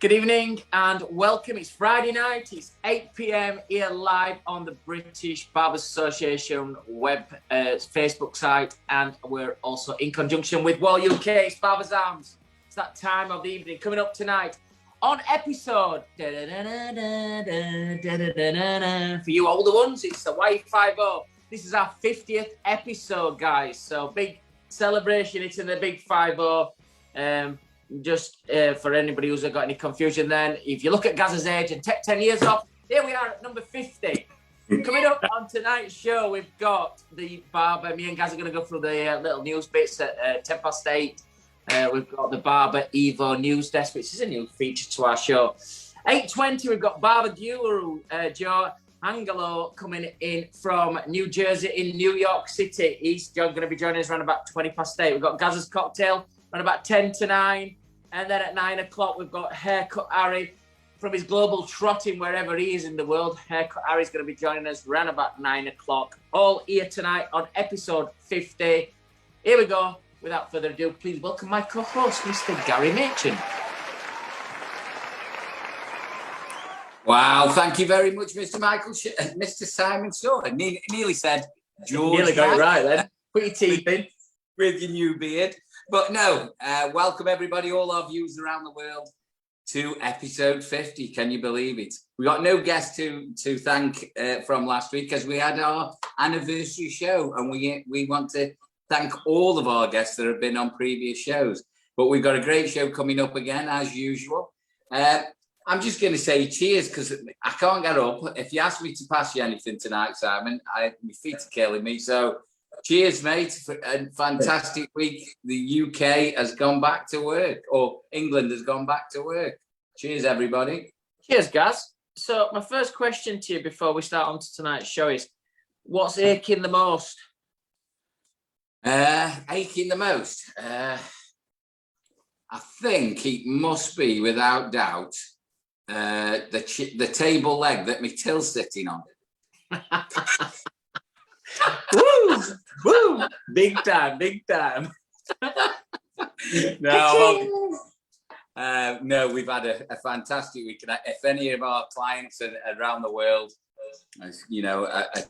Good evening and welcome. It's Friday night. It's 8 p.m. here live on the British Barbers Association web Facebook site, and we're also in conjunction with Wahl UK. It's Barbers Arms. It's that time of the evening. Coming up tonight on episode for you older ones, it's the Y50. This is our 50th episode, guys. So big celebration. It's in the big 50. Just for anybody who's got any confusion then, if you look at Gaz's age and take 10 years off, here we are at number 50. Coming up on tonight's show, we've got the barber. Me and Gaz are going to go through the little news bits at 8:10. We've got the BarberEVO news desk, which is a new feature to our show. 8:20, we've got Barber Guru, Joe Agnello, coming in from New Jersey in New York City. He's going to be joining us around about 8:20. We've got Gaz's cocktail around about 10 to 9. And then at 9 o'clock, we've got Haircut Harry from his global trotting, wherever he is in the world. Haircut Harry's going to be joining us around about 9 o'clock. All here tonight on episode 50. Here we go. Without further ado, please welcome my co-host, Mr. Gary Machin. Wow, thank you very much, Mr. Mr. Simon Shaw. I nearly said George. Nearly got it right then. Put your teeth in. With your new beard. But no, welcome everybody, all our viewers around the world, to episode 50. Can you believe it? We got no guest to thank from last week, because we had our anniversary show, and we want to thank all of our guests that have been on previous shows. But we've got a great show coming up again, as usual. I'm just going to say cheers, because I can't get up. If you ask me to pass you anything tonight, Simon, my feet are killing me. So cheers, mate, for a fantastic week. The UK has gone back to work, or England has gone back to work. Cheers, everybody. Cheers, Gaz. So my first question to you before we start on to tonight's show is, what's aching the most? Aching the most? I think it must be, without doubt, the table leg that my till's sitting on. Woo! Woo! Big time, big time. No, we've had a fantastic week. And if any of our clients around the world, are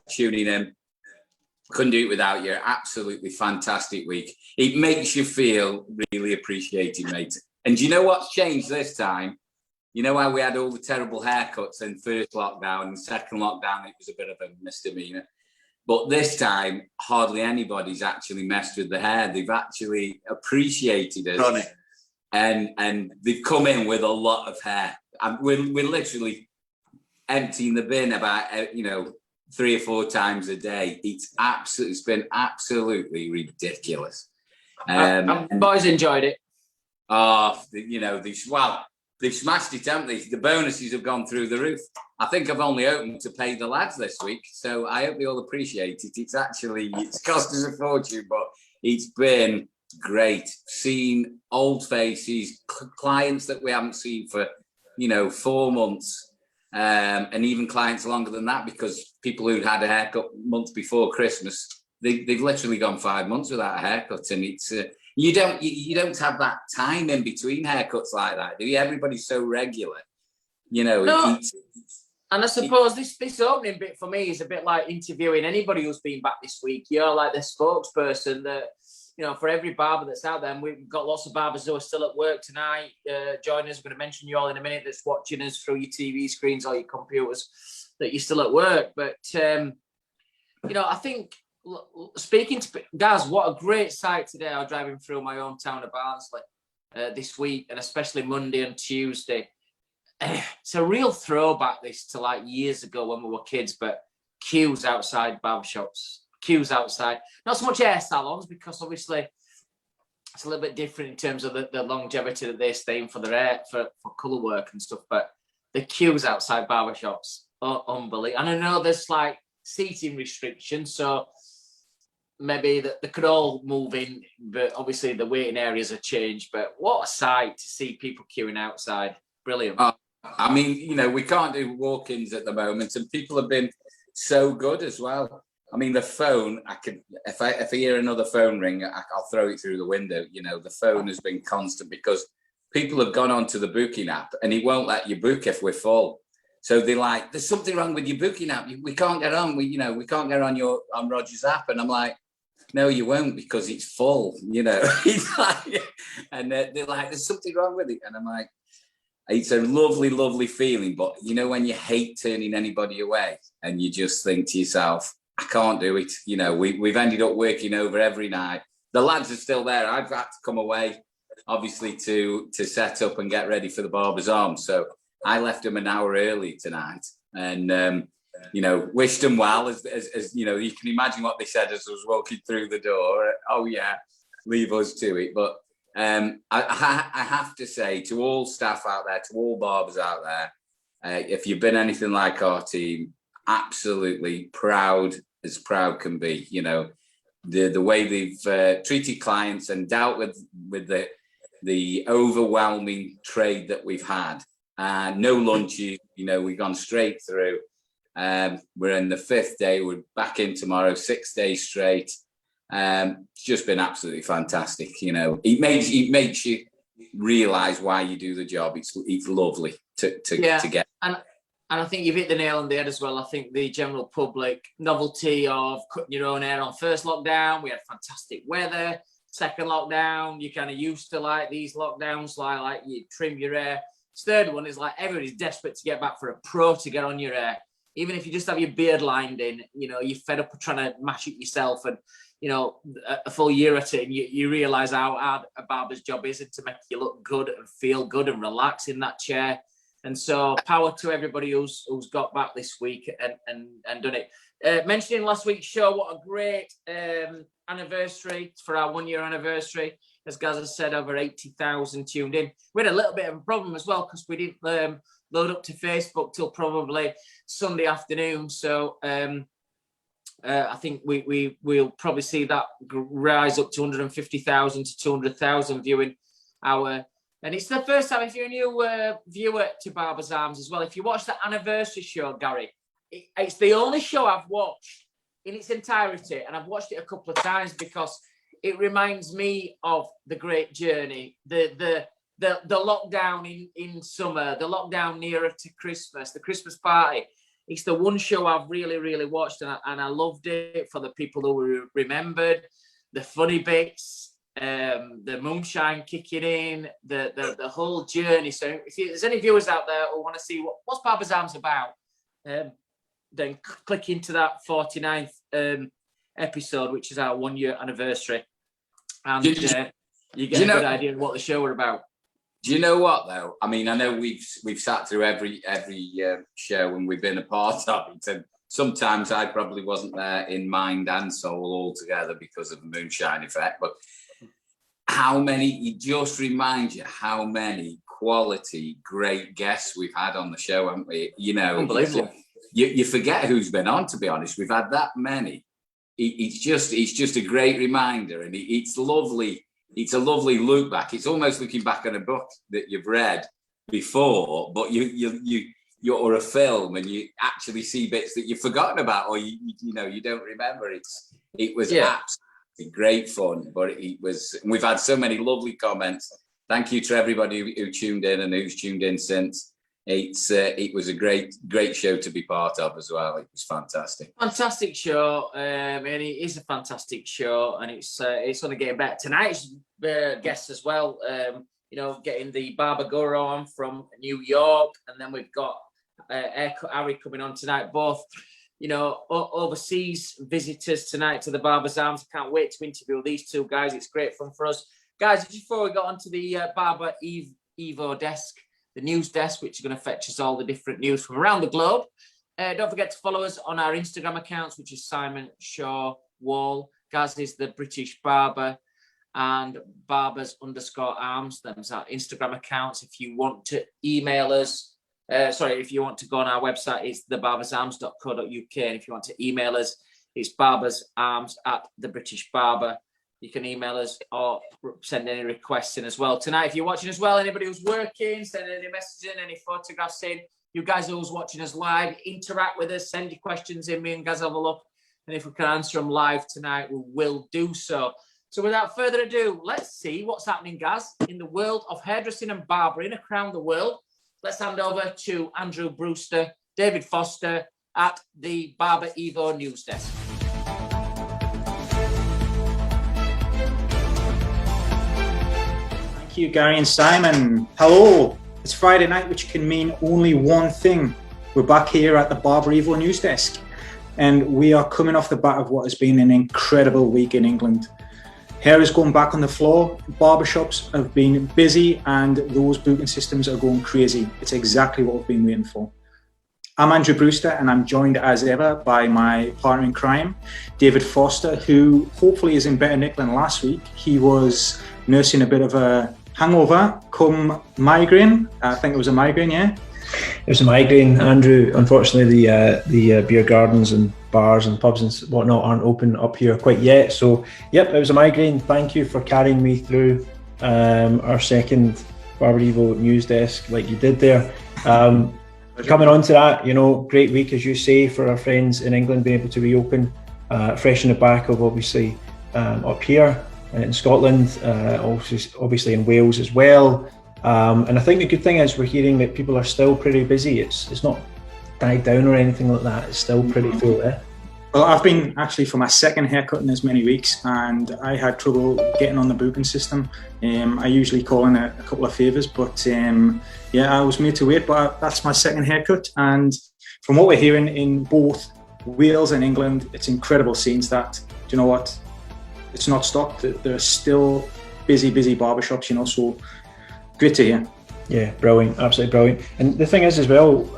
tuning in, couldn't do it without you. Absolutely fantastic week. It makes you feel really appreciated, mate. And do you know what's changed this time? You know how we had all the terrible haircuts in first lockdown and second lockdown, it was a bit of a misdemeanor. But this time, hardly anybody's actually messed with the hair. They've actually appreciated us. And they've come in with a lot of hair. And we're literally emptying the bin about, 3 or 4 times a day. It's been absolutely ridiculous. Boys enjoyed it. They've smashed it, haven't they? The bonuses have gone through the roof. I think I've only opened to pay the lads this week, so I hope they all appreciate it. It's cost us a fortune, but it's been great. Seeing old faces, clients that we haven't seen for, 4 months, and even clients longer than that, because people who'd had a haircut months before Christmas, they've literally gone 5 months without a haircut, and it's you don't have that time in between haircuts like that, do you? Everybody's so regular, No. And I suppose this opening bit for me is a bit like interviewing anybody who's been back this week. You're like the spokesperson that, for every barber that's out there. And we've got lots of barbers who are still at work tonight. Join us. We're going to mention you all in a minute, that's watching us through your TV screens or your computers, that you're still at work. But, I think, speaking to Gaz, what a great sight today. I was driving through my hometown of Barnsley this week, and especially Monday and Tuesday. It's a real throwback, this, to like years ago when we were kids, but queues outside barbershops, queues outside. Not so much hair salons, because obviously it's a little bit different in terms of the longevity that they stay in for their hair, for colour work and stuff, but the queues outside barbershops are unbelievable. And I know there's like seating restrictions, so maybe that they could all move in, but obviously the waiting areas have changed. But what a sight to see people queuing outside. Brilliant. I mean, we can't do walk-ins at the moment, and people have been so good as well. I mean, the phone, if I hear another phone ring, I'll throw it through the window. The phone has been constant, because people have gone onto the booking app and it won't let you book if we're full. So they're like, there's something wrong with your booking app. We can't get on. We can't get on Roger's app. And I'm like, no, you won't, because it's full, He's like, and they're like, there's something wrong with it. And I'm like, it's a lovely, lovely feeling. But when you hate turning anybody away and you just think to yourself, I can't do it. We've ended up working over every night. The lads are still there. I've had to come away, obviously, to set up and get ready for the Barber's Arms. So I left them an hour early tonight, and wished them well. As you can imagine what they said as I was walking through the door. Oh yeah, leave us to it. But I have to say to all staff out there, to all barbers out there, if you've been anything like our team, absolutely proud as proud can be. The way they've treated clients and dealt with the overwhelming trade that we've had. No lunches, we've gone straight through. We're in the 5th day. We're back in tomorrow, 6 days straight. It's just been absolutely fantastic. It makes you realise why you do the job. It's lovely to get. And I think you've hit the nail on the head as well. I think the general public novelty of cutting your own hair on first lockdown, we had fantastic weather. Second lockdown, you're kind of used to like these lockdowns, like you trim your hair. Third one is like everybody's desperate to get back for a pro to get on your hair. Even if you just have your beard lined in, you're fed up of trying to mash it yourself, and a full year at it, and you realise how hard a barber's job is, and to make you look good and feel good and relax in that chair. And so power to everybody who's got back this week and done it. Mentioning last week's show, what a great anniversary for our 1 year anniversary. As Gaza said, over 80,000 tuned in. We had a little bit of a problem as well because we didn't load up to Facebook till probably Sunday afternoon. So I think we'll probably see that rise up to 150,000 to 200,000 viewing our. And it's the first time, if you're a new viewer to Barber's Arms as well, if you watch the anniversary show, Gary, it's the only show I've watched in its entirety, and I've watched it a couple of times because it reminds me of the great journey, the lockdown in summer, the lockdown nearer to Christmas, the Christmas party. It's the one show I've really, really watched, and I loved it for the people who remembered, the funny bits, the moonshine kicking in, the whole journey. So if there's any viewers out there who want to see what's Barber's Arms about, then click into that 49th episode, which is our 1 year anniversary, and you get a good idea of what the show were about. Do you know what though? I mean, I know we've sat through every show and we've been a part of it, and sometimes I probably wasn't there in mind and soul altogether because of the moonshine effect. But it just reminds you how many quality, great guests we've had on the show, haven't we? Unbelievable. You forget who's been on, to be honest. We've had that many. It's just a great reminder, and it's lovely. It's a lovely look back. It's almost looking back on a book that you've read before, but you're a film, and you actually see bits that you've forgotten about, or you don't remember. It was absolutely great fun, but we've had so many lovely comments. Thank you to everybody who tuned in and who's tuned in since. It was a great show to be part of as well. It was fantastic. Fantastic show, and it is a fantastic show, and it's only getting better. Tonight's guests as well, getting the Barber Guru on from New York, and then we've got Haircut Harry coming on tonight. Both, overseas visitors tonight to the Barber's Arms. Can't wait to interview these two guys. It's great fun for us. Guys, just before we got onto the BarberEVO desk, the news desk, which is going to fetch us all the different news from around the globe. Don't forget to follow us on our Instagram accounts, which is Simon Shaw Wahl. Gaz is the British Barber, and Barbers_arms. Them's our Instagram accounts. If you want to email us, if you want to go on our website, it's thebarbersarms.co.uk. And if you want to email us, it's barbersarms@thebritishbarber. You can email us or send any requests in as well. Tonight, if you're watching as well, anybody who's working, send any messages in, any photographs in. You guys are always watching us live. Interact with us. Send your questions in. Me and Gaz have a look. And if we can answer them live tonight, we will do so. So without further ado, let's see what's happening, Gaz, in the world of hairdressing and barbering around the world. Let's hand over to Andrew Brewster, David Foster at the BarberEVO news desk. Thank you, Gary and Simon. Hello. It's Friday night, which can mean only one thing. We're back here at the BarberEVO news desk, and we are coming off the back of what has been an incredible week in England. Hair is going back on the floor, barbershops have been busy, and those booking systems are going crazy. It's exactly what we've been waiting for. I'm Andrew Brewster, and I'm joined as ever by my partner in crime, David Foster, who hopefully is in better nick than last week. He was nursing a bit of a hangover come migraine. I think it was a migraine, yeah? It was a migraine, Andrew. Unfortunately, the beer gardens and bars and pubs and whatnot aren't open up here quite yet. So, yep, it was a migraine. Thank you for carrying me through our second BarberEVO news desk like you did there. Coming on to that, you know, great week, as you say, for our friends in England being able to reopen, fresh in the back of obviously up here in Scotland, obviously in Wales as well. And I think the good thing is we're hearing that people are still pretty busy. It's not died down or anything like that. It's still pretty full there. Well, I've been actually for my second haircut in as many weeks, and I had trouble getting on the booking system. I usually call in a couple of favours, but yeah, I was made to wait. But that's my second haircut, and from what we're hearing in both Wales and England, it's incredible scenes that, do you know what, it's not stopped. There are still busy barbershops, you know, so great to hear. Yeah, brilliant, absolutely brilliant. And the thing is as well,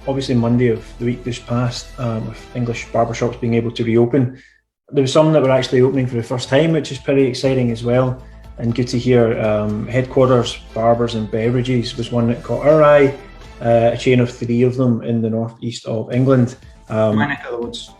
obviously Monday of the week just passed, with English barbershops being able to reopen, there were some that were actually opening for the first time, which is pretty exciting as well. And good to hear. Headquarters Barbers and Beverages was one that caught our eye, a chain of 3 of them in the northeast of England. My neck of the woods.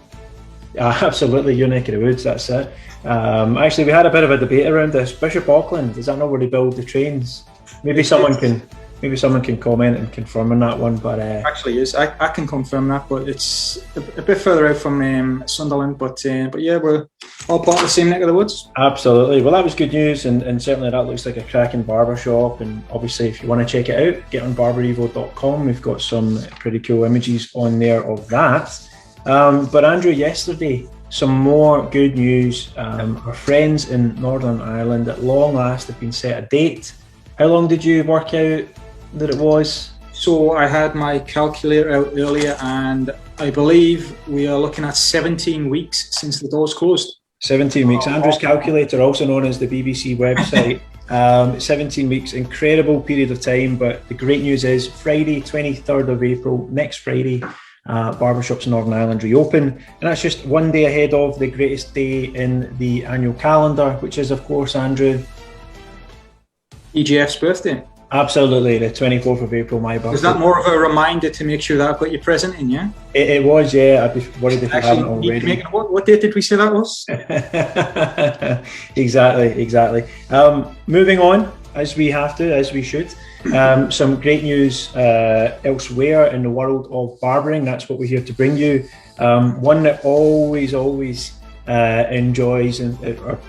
Absolutely, your neck of the woods, that's it. Actually, we had a bit of a debate around this. Bishop Auckland, is that not where they build the trains? Maybe someone can comment and confirm on that one, but actually is. I can confirm that, but it's a bit further out from Sunderland. But yeah, we're all part of the same neck of the woods. Absolutely. Well, that was good news, and certainly that looks like a cracking barber shop. And obviously, if you want to check it out, get on barberevo.com. We've got some pretty cool images on there of that. But Andrew, yesterday, some more good news. Our friends in Northern Ireland at long last have been set a date. How long did you work out that it was? So I had my calculator out earlier, and I believe we are looking at 17 weeks since the doors closed. 17 weeks. Andrew's calculator, also known as the BBC website. 17 weeks, incredible period of time. But the great news is Friday, 23rd of April, next Friday, barbershops in Northern Ireland reopen. And that's just one day ahead of the greatest day in the annual calendar, which is, of course, Andrew, EGF's birthday. Absolutely, the 24th of April, my birthday. Was that more of a reminder to make sure that I've got your present in, yeah? It was, yeah. I'd be worried if you haven't already. What date did we say that was? Exactly. Moving on, as we have to, as we should. Some great news elsewhere in the world of barbering. That's what we're here to bring you. One that always enjoys and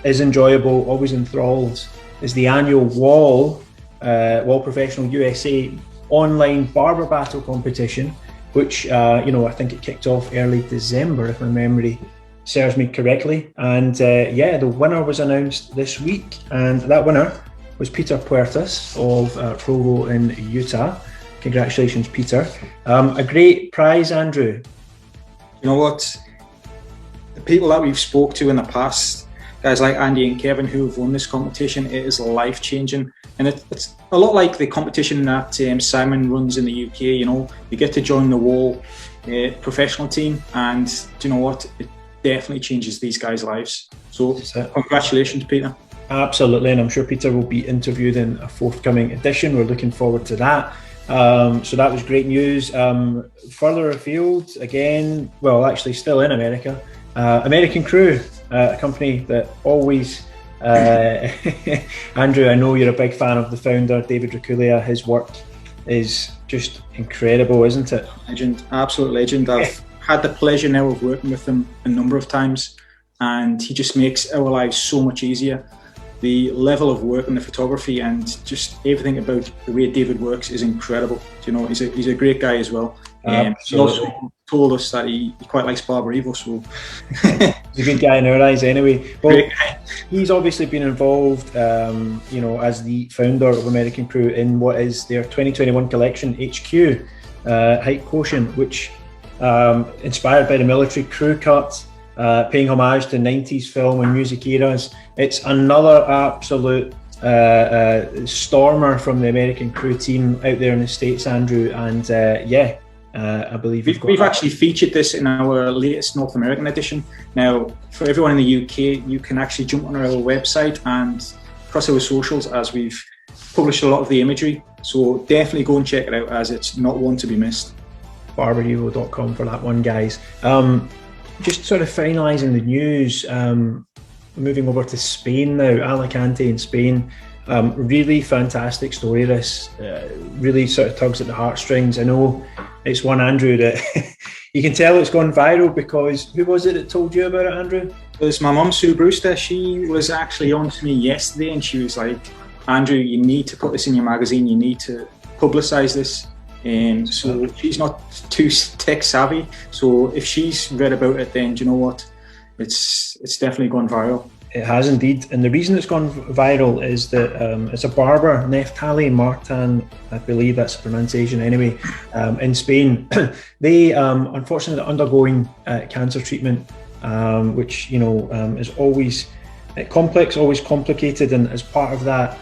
is enjoyable, always enthralls, is the annual Wahl Professional USA online barber battle competition, which I think it kicked off early December, if my memory serves me correctly. And the winner was announced this week, and that winner was Peter Puertas of Provo in Utah. Congratulations, Peter. A great prize, Andrew. You know what? The people that we've spoke to in the past, guys like Andy and Kevin who have won this competition, it is life-changing. And it's a lot like the competition that Simon runs in the UK, you know. You get to join the Wahl professional team, and do you know what? It definitely changes these guys' lives. So congratulations, Peter. Absolutely, and I'm sure Peter will be interviewed in a forthcoming edition. We're looking forward to that. So that was great news. Further afield, again, well, actually still in America, American Crew, a company that always, Andrew, I know you're a big fan of the founder, David Rakulia. His work is just incredible, isn't it? Legend, absolute legend. I've had the pleasure now of working with him a number of times, and he just makes our lives so much easier. the level of work and the photography and just everything about the way David works is incredible. You know, he's a great guy as well. He also told us that he quite likes BarberEVO, so he's a good guy in our eyes anyway. Well, he's obviously been involved, you know, as the founder of American Crew in what is their 2021 collection, HQ, Height Quotient, which inspired by the military crew cut, paying homage to 90s film and music eras. It's another absolute stormer from the American Crew team out there in the States, Andrew, and yeah, I believe we've actually featured this in our latest North American edition. Now, for everyone in the UK, you can actually jump on our website and across our socials, as we've published a lot of the imagery. So definitely go and check it out, as it's not one to be missed. BarberEVO.com for that one, guys. Just sort of finalising the news, moving over to Spain now, Alicante in Spain. Really fantastic story, this. Really sort of tugs at the heartstrings. I know it's one, Andrew, that you can tell it's gone viral, because who was it that told you about it, Andrew? It was my mum, Sue Brewster. She was actually on to me yesterday and she was like, Andrew, you need to put this in your magazine, you need to publicise this. So she's not too tech savvy, so if she's read about it, then do you know what? It's definitely gone viral. It has indeed, and the reason it's gone viral is that it's a barber, Neftali Martin, I believe that's the pronunciation anyway, in Spain. They unfortunately are undergoing cancer treatment, which, you know, is always complex, always complicated, and as part of that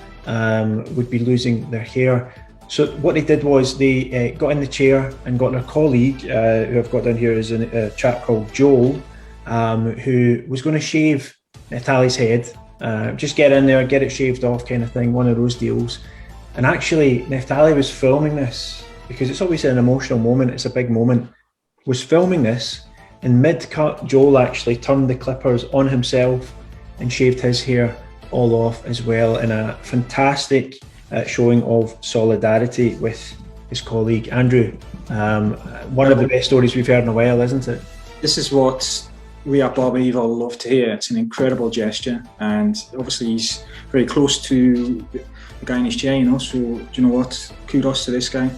would be losing their hair. So what they did was they got in the chair and got their colleague, who I've got down here is a chap called Joel, who was going to shave Natali's head, just get in there, get it shaved off kind of thing, one of those deals. And actually, Neftali was filming this, because it's obviously an emotional moment, it's a big moment, was filming this, and mid-cut, Joel actually turned the clippers on himself and shaved his hair all off as well, in a fantastic showing of solidarity with his colleague. Andrew, one of the best stories we've heard in a while, isn't it? This is what we at BarberEVO love to hear. It's an incredible gesture, and obviously he's very close to the guy in his chair, you know, so do you know what, kudos to this guy.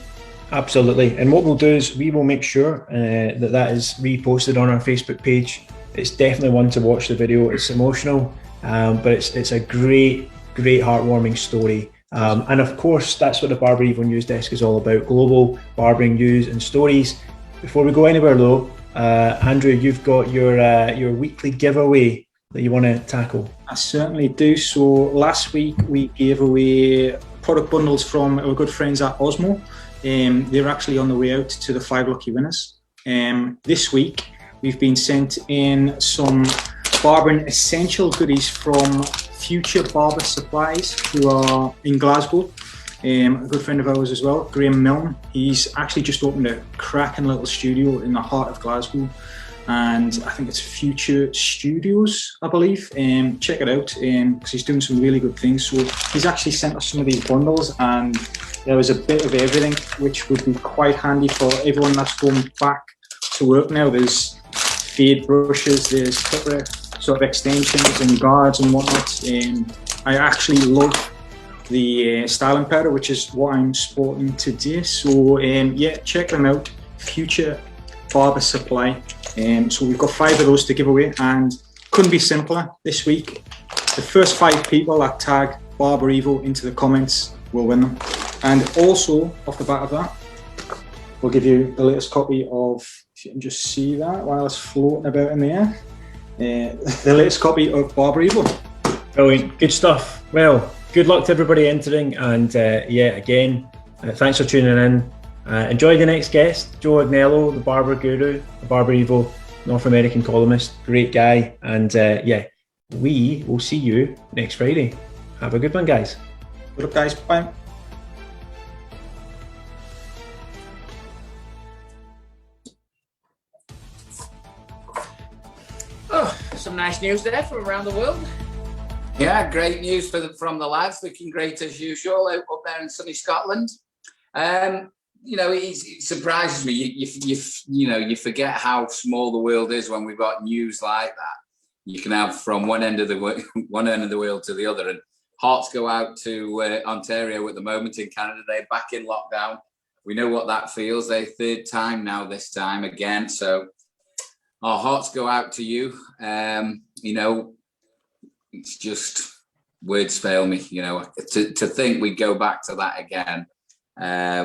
Absolutely, and what we'll do is we will make sure that is reposted on our Facebook page. It's definitely one to watch the video. It's emotional, but it's a great heartwarming story. And of course, that's what the BarberEVO News Desk is all about, global barbering news and stories. Before we go anywhere though, Andrew, you've got your weekly giveaway that you want to tackle. I certainly do. So last week we gave away product bundles from our good friends at Osmo. They're actually on the way out to the 5 lucky winners. This week we've been sent in some barbering essential goodies from Future Barber Supplies, who are in Glasgow. A good friend of ours as well, Graham Milne. He's actually just opened a cracking little studio in the heart of Glasgow, and I think it's Future Studios, I believe. Check it out, because he's doing some really good things. So he's actually sent us some of these bundles, and there was a bit of everything, which would be quite handy for everyone that's going back to work now. There's fade brushes, there's clipper sort of extensions and guards and whatnot. I actually love the styling powder, which is what I'm sporting today. So yeah, check them out, Future Barber Supply. So we've got 5 of those to give away, and couldn't be simpler this week. The first 5 people that tag BarberEVO into the comments will win them. And also, off the back of that, we'll give you the latest copy of, if you can just see that while it's floating about in the air, the latest copy of BarberEVO. Brilliant, good stuff. Well, good luck to everybody entering, and yeah, again, thanks for tuning in. Enjoy the next guest, Joe Agnello, the barber guru, the BarberEVO North American columnist, great guy, and yeah, we will see you next Friday. Have a good one, guys. Good luck, guys. Bye. Oh, some nice news there from around the world. Yeah, great news from the lads. Looking great as usual up there in sunny Scotland. You know, it surprises me. You forget how small the world is when we've got news like that. You can have from one end of the world to the other, and hearts go out to Ontario at the moment in Canada. They're back in lockdown. We know what that feels. They're third time now, this time again. So our hearts go out to you. You know, it's just words fail me, you know, to think we go back to that again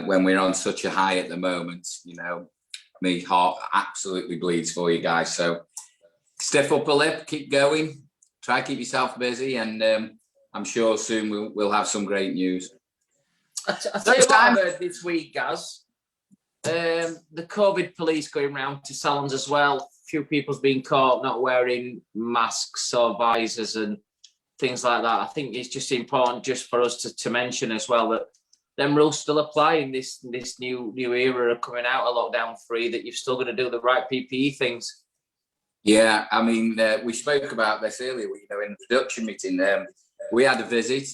when we're on such a high at the moment. You know, my heart absolutely bleeds for you guys. So stiff upper lip, keep going, try to keep yourself busy, and I'm sure soon we'll have some great news. I tell you what I heard this week, Gaz. The COVID police going round to salons as well. A few people's been caught not wearing masks or visors and things like that. I think it's just important just for us to mention as well that them rules still apply in this new era of coming out of lockdown free, that you've still got to do the right PPE things. Yeah, I mean, we spoke about this earlier, you know, in the production meeting. We had a visit.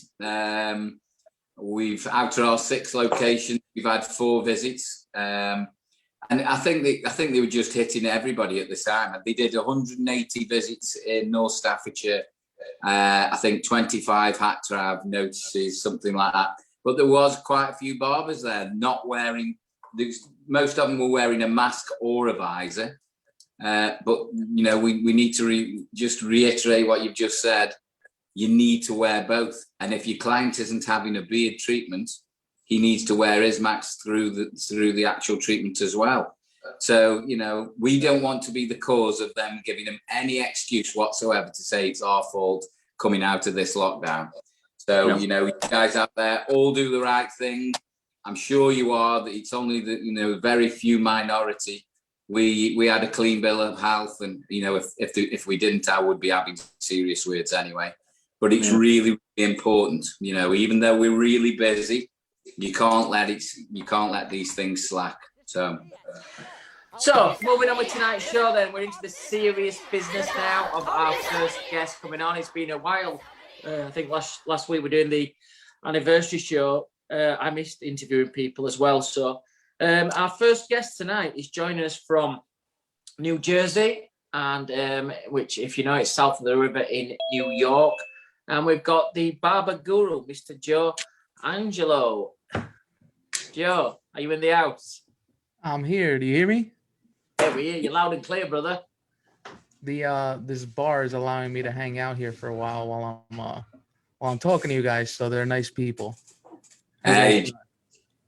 We've, out of our 6 locations, we've had 4 visits. And I think they were just hitting everybody at the time. They did 180 visits in North Staffordshire. I think 25 had to have notices, something like that. But there was quite a few barbers there not wearing, most of them were wearing a mask or a visor. But, you know, we need to just reiterate what you've just said. You need to wear both. And if your client isn't having a beard treatment, he needs to wear his mask through the actual treatment as well. So, you know, we don't want to be the cause of them giving them any excuse whatsoever to say it's our fault coming out of this lockdown. So, you know, you guys out there all do the right thing. I'm sure you are. It's only the, you know, very few minority. We had a clean bill of health, and, you know, if we didn't, I would be having serious words anyway. But it's really, really important, you know, even though we're really busy, you can't let these things slack. So moving on with tonight's show, then we're into the serious business now of our first guest coming on. It's been a while. I think last week we're doing the anniversary show. I missed interviewing people as well. So our first guest tonight is joining us from New Jersey, and which, if you know, it's south of the river in New York. And we've got the barber guru, Mr. Joe Agnello. Joe, are you in the house? I'm here. Do you hear me? Yeah, we hear you loud and clear, brother. This bar is allowing me to hang out here for a while while I'm talking to you guys. So they're nice people. Hey,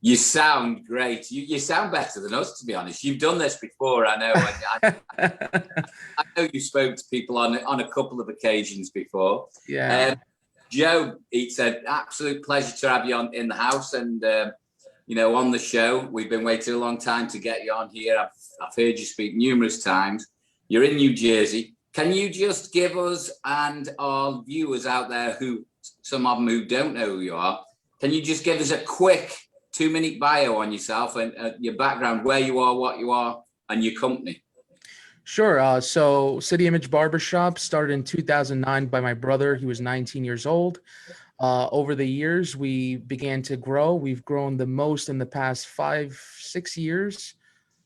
you sound great. You sound better than us, to be honest. You've done this before, I know. I know you spoke to people on a couple of occasions before. Yeah. Joe, it's an absolute pleasure to have you in the house and, you know, on the show. We've been waiting a long time to get you on here. I've heard you speak numerous times. You're in New Jersey. Can you just give us and our viewers out there, who some of them who don't know who you are, can you just give us a quick 2-minute bio on yourself and your background, where you are, what you are, and your company? Sure. So City Image Barbershop started in 2009 by my brother. He was 19 years old. Over the years, we began to grow. We've grown the most in the past 5-6 years,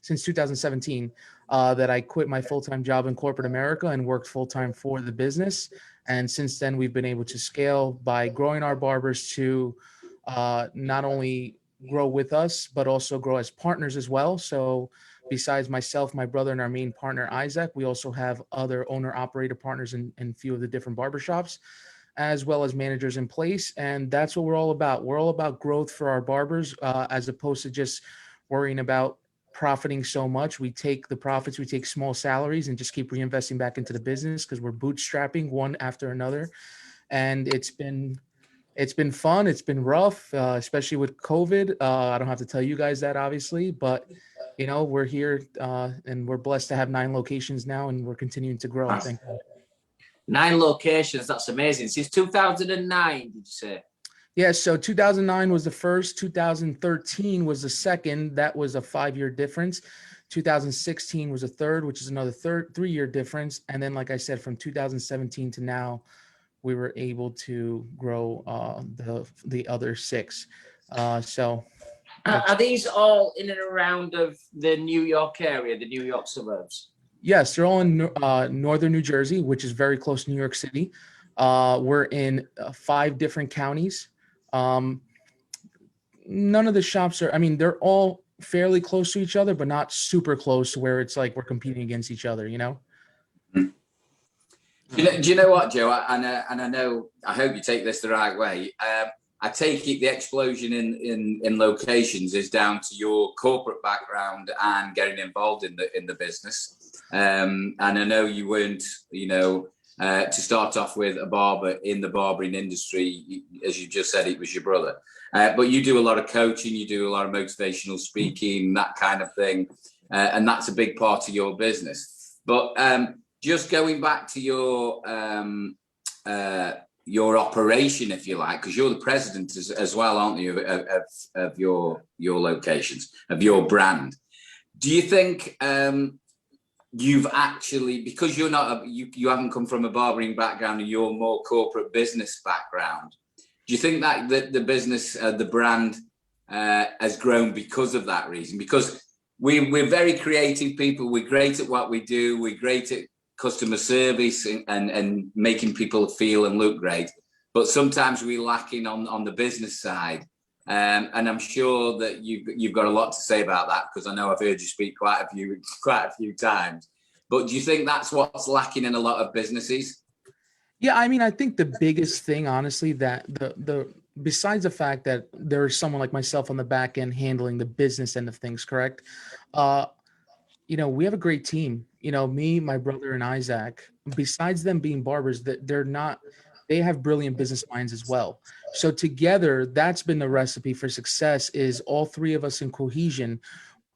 since 2017, that I quit my full-time job in corporate America and worked full-time for the business. And since then, we've been able to scale by growing our barbers to not only grow with us, but also grow as partners as well. So besides myself, my brother, and our main partner, Isaac, we also have other owner-operator partners in a few of the different barbershops, as well as managers in place. And that's what we're all about. We're all about growth for our barbers, as opposed to just worrying about profiting so much. We take the profits, we take small salaries, and just keep reinvesting back into the business, because we're bootstrapping one after another. And it's been fun. It's been rough, especially with COVID. I don't have to tell you guys that, obviously, but you know, we're here and we're blessed to have 9 locations now, and we're continuing to grow. Thank you. 9 locations. That's amazing. Since 2009, did you say? Yeah. So 2009 was the first. 2013 was the second. That was a 5-year difference. 2016 was a third, which is another 3-year difference. And then, like I said, from 2017 to now, we were able to grow the other 6. So are these all in and around of the New York area, the New York suburbs? Yes, they're all in northern New Jersey, which is very close to New York City. We're in 5 different counties. None of the shops are, I mean, they're all fairly close to each other, but not super close to where it's like we're competing against each other, you know? Do you know what, Joe? And I know, I hope you take this the right way. I take it the explosion in locations is down to your corporate background and getting involved in the business. And I know you weren't, you know, to start off with a barber in the barbering industry, as you just said, it was your brother. But you do a lot of coaching, you do a lot of motivational speaking, that kind of thing. And that's a big part of your business. But just going back to your operation, if you like, because you're the president as well, aren't you, of your locations, of your brand. Do you think you've actually, because you're not, you haven't come from a barbering background and you're more corporate business background, do you think that the business, the brand has grown because of that reason? Because we're very creative people, we're great at what we do, we're great at customer service and making people feel and look great, but sometimes we're lacking on the business side. And I'm sure that you've got a lot to say about that, because I know I've heard you speak quite a few times. But do you think that's what's lacking in a lot of businesses? Yeah, I mean, I think the biggest thing, honestly, that the besides the fact that there's someone like myself on the back end handling the business end of things, correct? You know, we have a great team. You know, me, my brother, and Isaac. Besides them being barbers, that they have brilliant business minds as well. So together, that's been the recipe for success, is all 3 of us in cohesion.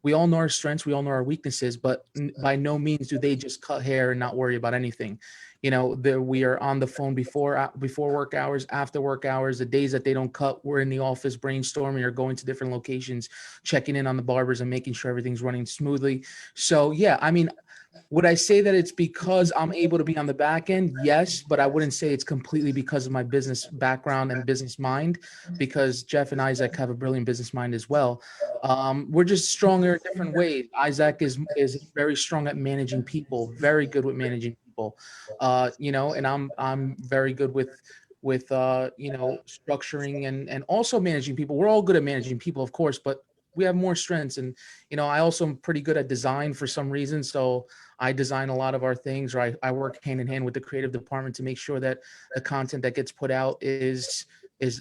We all know our strengths, we all know our weaknesses, but by no means do they just cut hair and not worry about anything. You know, we are on the phone before work hours, after work hours, the days that they don't cut, we're in the office brainstorming or going to different locations, checking in on the barbers and making sure everything's running smoothly. So yeah, I mean, would I say that it's because I'm able to be on the back end? Yes, but I wouldn't say it's completely because of my business background and business mind, because Jeff and Isaac have a brilliant business mind as well. We're just stronger in different ways. Isaac is very strong at managing people, very good with managing people, you know, and I'm very good with you know, structuring and also managing people. We're all good at managing people, of course, but we have more strengths. And, you know, I also am pretty good at design for some reason. So I design a lot of our things, or I work hand in hand with the creative department to make sure that the content that gets put out is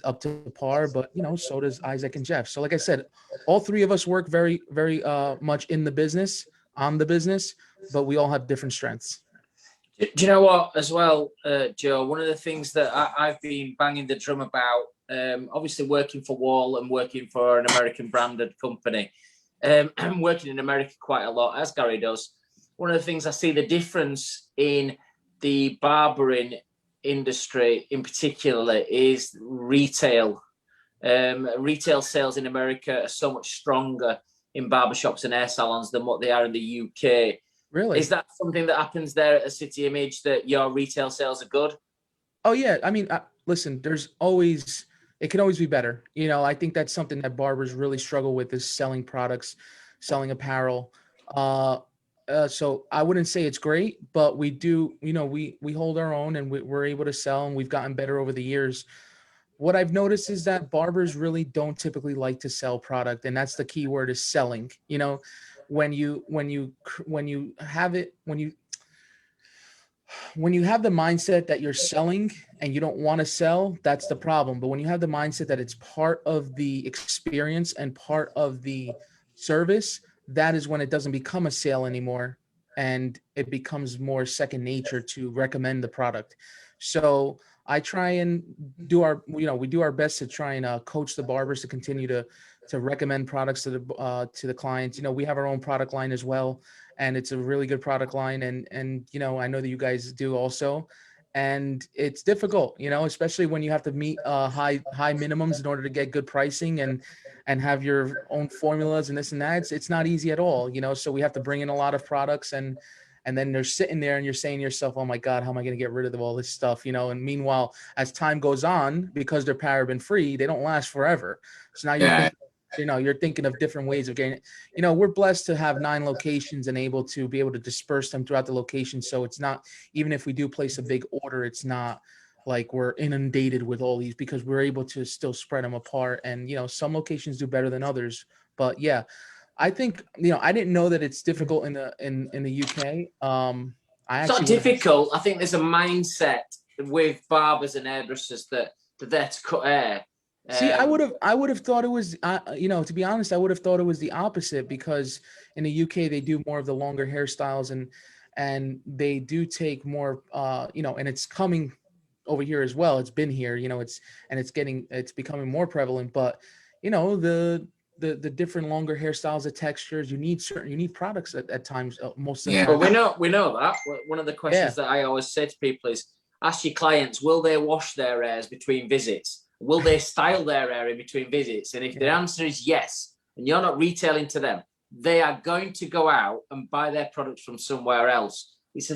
up to par. But, you know, so does Isaac and Jeff. So like I said, all 3 of us work very, very much in the business, on the business, but we all have different strengths. Do you know what, as well, Joe, one of the things that I've been banging the drum about, obviously working for Wahl and working for an American branded company, I'm working in America quite a lot, as Gary does. One of the things I see the difference in the barbering industry in particular is retail. Retail sales in America are so much stronger in barbershops and hair salons than what they are in the UK. Really? Is that something that happens there at a City Image, that your retail sales are good? Oh yeah. I mean, listen, it can always be better. You know, I think that's something that barbers really struggle with, is selling products, selling apparel. So I wouldn't say it's great, but we do, you know, we hold our own and we're able to sell, and we've gotten better over the years. What I've noticed is that barbers really don't typically like to sell product, and that's the key word, is selling. You know, when you have the mindset that you're selling and you don't want to sell, that's the problem. But when you have the mindset that it's part of the experience and part of the service, that is when it doesn't become a sale anymore, and it becomes more second nature to recommend the product. So I try and we do our best to try and coach the barbers to continue to recommend products to the clients. You know, we have our own product line as well, and it's a really good product line. And you know, I know that you guys do also. And it's difficult, you know, especially when you have to meet high minimums in order to get good pricing and have your own formulas and this and that. It's not easy at all, you know. So we have to bring in a lot of products, and then they're sitting there and you're saying to yourself, oh my God, how am I going to get rid of all this stuff, you know? And meanwhile, as time goes on, because they're paraben free, they don't last forever. So now you're thinking of different ways of getting it. You know, we're blessed to have 9 locations and be able to disperse them throughout the location. So it's not, even if we do place a big order, it's not like we're inundated with all these, because we're able to still spread them apart. And, you know, some locations do better than others. But yeah, I think, you know, I didn't know that it's difficult in the UK. It's not difficult. I think there's a mindset with barbers and hairdressers that they're there to cut hair. See, I would have thought it was, you know, to be honest, I would have thought it was the opposite, because in the UK they do more of the longer hairstyles, and they do take more, you know, and it's coming over here as well. It's been here, you know, it's becoming more prevalent. But, you know, the different longer hairstyles, the textures, you need products at times, most of the time. But we know that. One of the questions that I always say to people is, ask your clients, will they wash their hairs between visits? Will they style their hair in between visits? And if the answer is yes, and you're not retailing to them, they are going to go out and buy their products from somewhere else. It's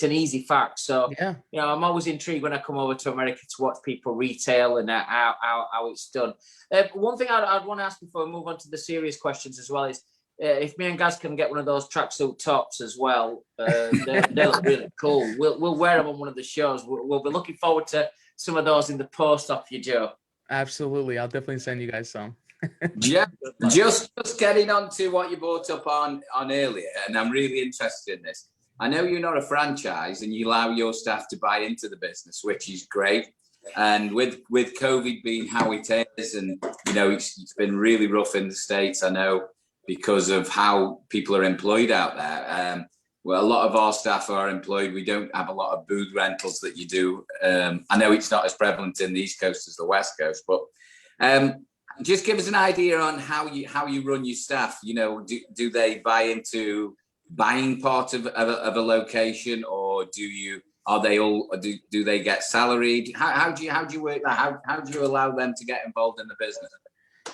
an easy fact. So, you know, I'm always intrigued when I come over to America to watch people retail and how it's done. One thing I'd want to ask before we move on to the serious questions as well is, if me and Gaz can get one of those tracksuit tops as well, they look really cool. We'll wear them on one of the shows. We'll be looking forward to some of those in the post off you, Joe. Absolutely. I'll definitely send you guys some. Yeah, just getting on to what you brought up on earlier, and I'm really interested in this. I know you're not a franchise and you allow your staff to buy into the business, which is great. And with COVID being how it is, and, you know, it's been really rough in the States, I know, because of how people are employed out there. Well, a lot of our staff are employed. We don't have a lot of booth rentals that you do. I know it's not as prevalent in the East Coast as the West Coast, but just give us an idea on how you run your staff. You know, do they buy into buying part of a location, or do they get salaried? How do you work that? How do you allow them to get involved in the business?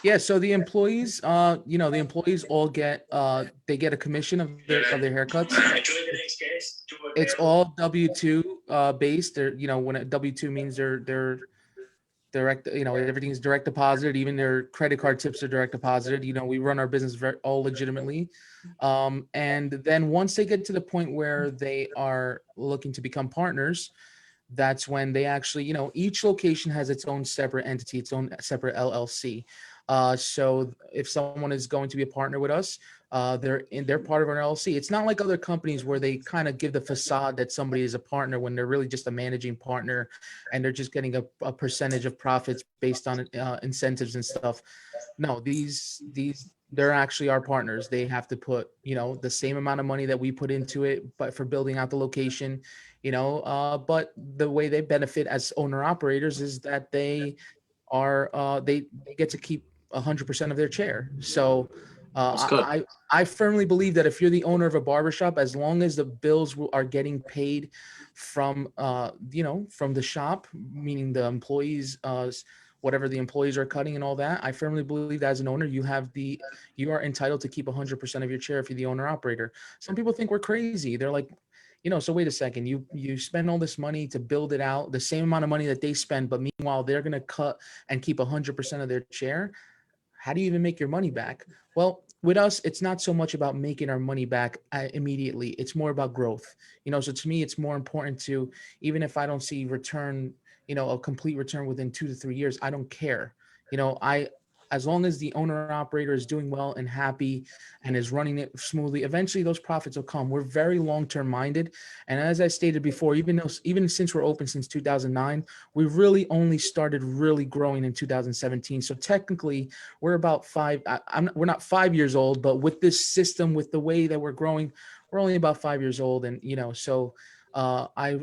Yeah, so the employees, you know, the employees all get they get a commission of their haircuts. It's all W-2 based. They're, you know, when a W-2 means they're direct, you know, everything is direct deposited. Even their credit card tips are direct deposited. You know, we run our business all legitimately. And then once they get to the point where they are looking to become partners, that's when they actually, you know, each location has its own separate entity, its own separate LLC. So if someone is going to be a partner with us, they're part of our LLC. It's not like other companies where they kind of give the facade that somebody is a partner when they're really just a managing partner, and they're just getting a percentage of profits based on incentives and stuff. No, they're actually our partners. They have to put, you know, the same amount of money that we put into it, but for building out the location, you know, but the way they benefit as owner operators is that they get to keep 100% of their chair. So I firmly believe that if you're the owner of a barbershop, as long as the bills are getting paid from, you know, from the shop, meaning the employees, whatever the employees are cutting and all that, I firmly believe that as an owner, you are entitled to keep 100% of your chair if you're the owner operator. Some people think we're crazy. They're like, you know, so wait a second, you spend all this money to build it out, the same amount of money that they spend, but meanwhile, they're going to cut and keep 100% of their chair. How do you even make your money back? Well, with us, it's not so much about making our money back immediately. It's more about growth. You know, so to me, it's more important to, even if I don't see return, you know, a complete return within 2 to 3 years, I don't care. You know, as long as the owner operator is doing well and happy and is running it smoothly, eventually those profits will come. We're very long-term minded. And as I stated before, even since we're open since 2009, we really only started really growing in 2017. So technically we're about we're not 5 years old, but with this system, with the way that we're growing, we're only about 5 years old. And, you know, so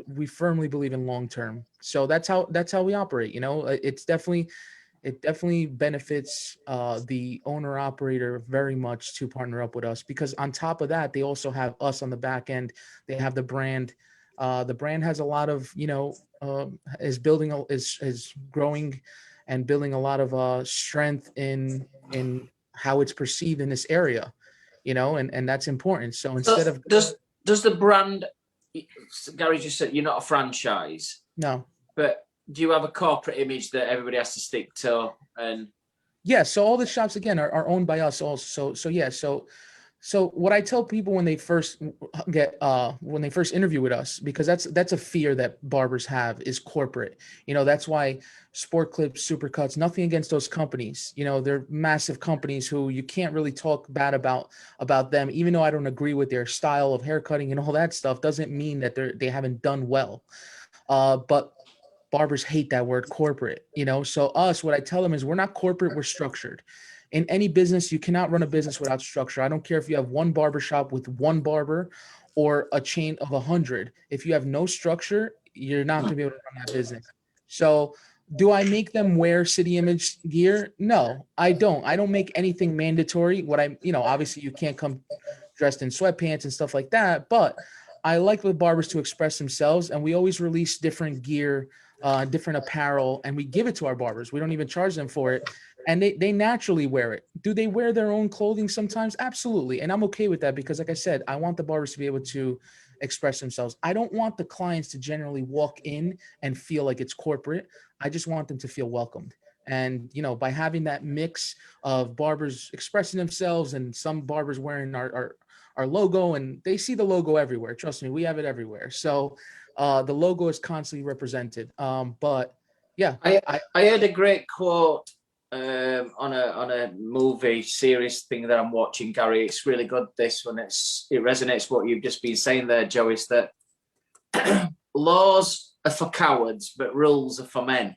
we firmly believe in long-term. So that's how we operate. You know, it definitely benefits the owner operator very much to partner up with us, because on top of that, they also have us on the back end. They have the brand. The brand has a lot of, you know, is growing and building a lot of strength in how it's perceived in this area, you know, and that's important. So instead of does the brand, Gary just said you're not a franchise. No. But do you have a corporate image that everybody has to stick to? And yeah, so all the shops again are owned by us also. So yeah, so So what I tell people when they first interview with us, because that's a fear that barbers have, is corporate. That's why Sport Clips, Supercuts, nothing against those companies. They're massive companies who you can't really talk bad about them. Even though I don't agree with their style of haircutting and all that stuff, doesn't mean that they haven't done well. But barbers hate that word corporate. So what I tell them is, we're not corporate, we're structured. In any business, you cannot run a business without structure. I don't care if you have one barber shop with one barber or a chain of 100. If you have no structure, you're not going to be able to run that business. So do I make them wear City Image gear? No, I don't. I don't make anything mandatory. Obviously you can't come dressed in sweatpants and stuff like that, but I like the barbers to express themselves, and we always release different gear, different apparel, and we give it to our barbers. We don't even charge them for it. And they naturally wear it. Do they wear their own clothing sometimes? Absolutely. And I'm okay with that, because like I said, I want the barbers to be able to express themselves. I don't want the clients to generally walk in and feel like it's corporate. I just want them to feel welcomed. And, by having that mix of barbers expressing themselves and some barbers wearing our logo, and they see the logo everywhere. Trust me, we have it everywhere. So the logo is constantly represented. But yeah, I heard a great quote on a movie series thing that I'm watching, Gary. It's really good, this one. It resonates what you've just been saying there, Joe, is that laws are for cowards, but rules are for men.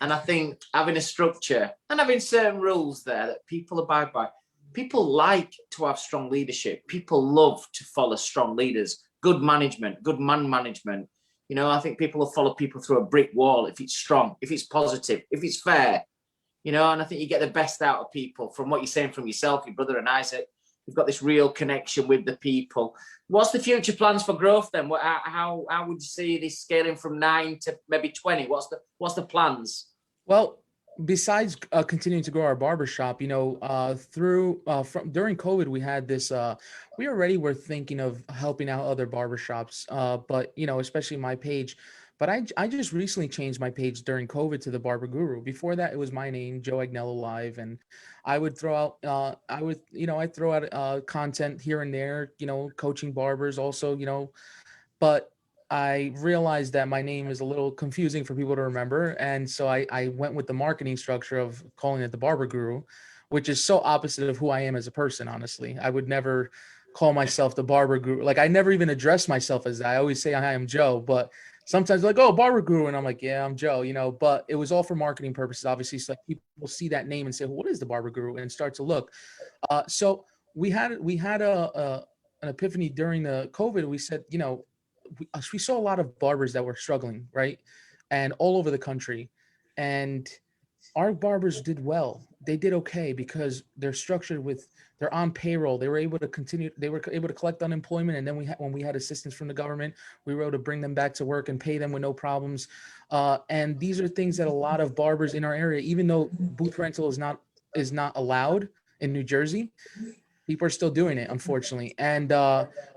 And I think having a structure and having certain rules there that people abide by, people like to have strong leadership. People love to follow strong leaders, good management, good man management. I think people will follow people through a brick wall if it's strong, if it's positive, if it's fair. And I think you get the best out of people from what you're saying from yourself, your brother and Isaac. You've got this real connection with the people. What's the future plans for growth then? How would you see this scaling from 9 to maybe 20? What's the plans? Well, besides continuing to grow our barbershop, during COVID, we had this, we already were thinking of helping out other barbershops, but, especially my page. But I just recently changed my page during COVID to the Barber Guru. Before that, it was my name, Joe Agnello Live, and I would throw out, I throw out content here and there, coaching barbers also, but I realized that my name is a little confusing for people to remember, and so I went with the marketing structure of calling it the Barber Guru, which is so opposite of who I am as a person. Honestly, I would never call myself the Barber Guru. Like, I never even address myself as that. I always say I am Joe, but sometimes they're like, oh, Barber Guru. And I'm like, yeah, I'm Joe, but it was all for marketing purposes, obviously. So like, people see that name and say, well, what is the Barber Guru? And start to look. So we had an epiphany during the COVID. We said, we saw a lot of barbers that were struggling, right? And all over the country. And our barbers did well. They did okay because they're structured they're on payroll. They were able to collect unemployment. And then when we had assistance from the government, we were able to bring them back to work and pay them with no problems. And these are things that a lot of barbers in our area, even though booth rental is not allowed in New Jersey, people are still doing it, unfortunately. And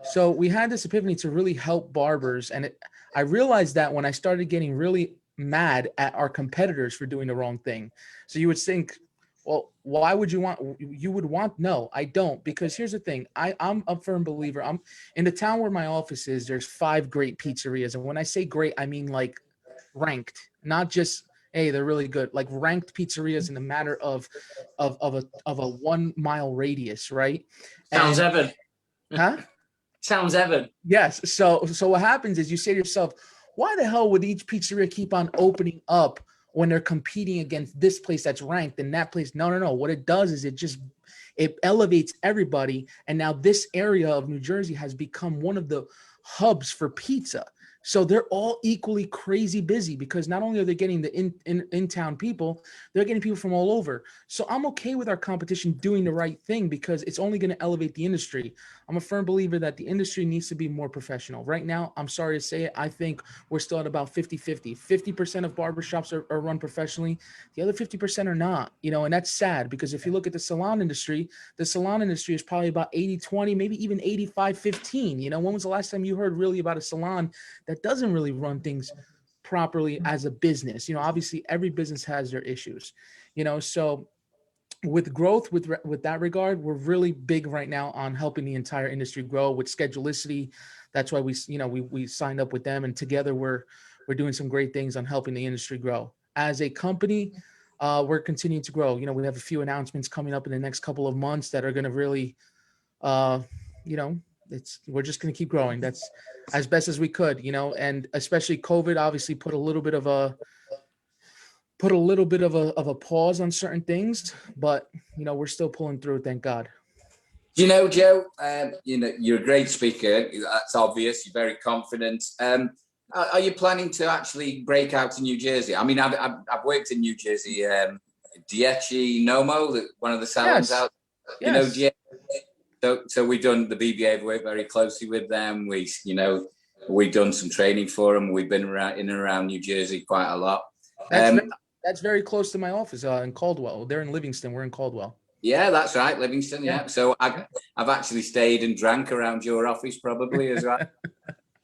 so we had this epiphany to really help barbers. And I realized that when I started getting really mad at our competitors for doing the wrong thing. So you would think, well, why would you want? No, I don't. Because here's the thing. I'm a firm believer. I'm in the town where my office is. There's 5 great pizzerias. And when I say great, I mean like ranked, not just, hey, they're really good, like ranked pizzerias in the matter of a 1 mile radius, right? Sounds Evan. Huh? Sounds Evan. Yes. So what happens is you say to yourself, why the hell would each pizzeria keep on opening up when they're competing against this place that's ranked and that place? No. What it does is it elevates everybody. And now this area of New Jersey has become one of the hubs for pizza. So they're all equally crazy busy because not only are they getting the in-town people, they're getting people from all over. So I'm okay with our competition doing the right thing because it's only going to elevate the industry. I'm a firm believer that the industry needs to be more professional. Right now, I'm sorry to say it, I think we're still at about 50-50. 50% of barbershops are run professionally. The other 50% are not, and that's sad because if you look at the salon industry is probably about 80-20, maybe even 85-15. When was the last time you heard really about a salon that doesn't really run things properly as a business? Obviously every business has their issues, so with growth, with that regard, we're really big right now on helping the entire industry grow with schedulicity. That's why we signed up with them, and together we're doing some great things on helping the industry grow. As a company, we're continuing to grow. We have a few announcements coming up in the next couple of months that are going to really, we're just going to keep growing. That's as best as we could, and especially COVID obviously put a little bit of a pause on certain things, but we're still pulling through, thank God. Joe, you're a great speaker. That's obvious. You're very confident. Are you planning to actually break out in New Jersey? I mean, I've worked in New Jersey. Dieci Nomo, one of the salons out. Yes. So we've done the BBA work very closely with them. We've done some training for them. We've been in and around New Jersey quite a lot. That's very close to my office in Caldwell. They're in Livingston. We're in Caldwell. Yeah, that's right, Livingston. Yeah. So I've actually stayed and drank around your office probably as well.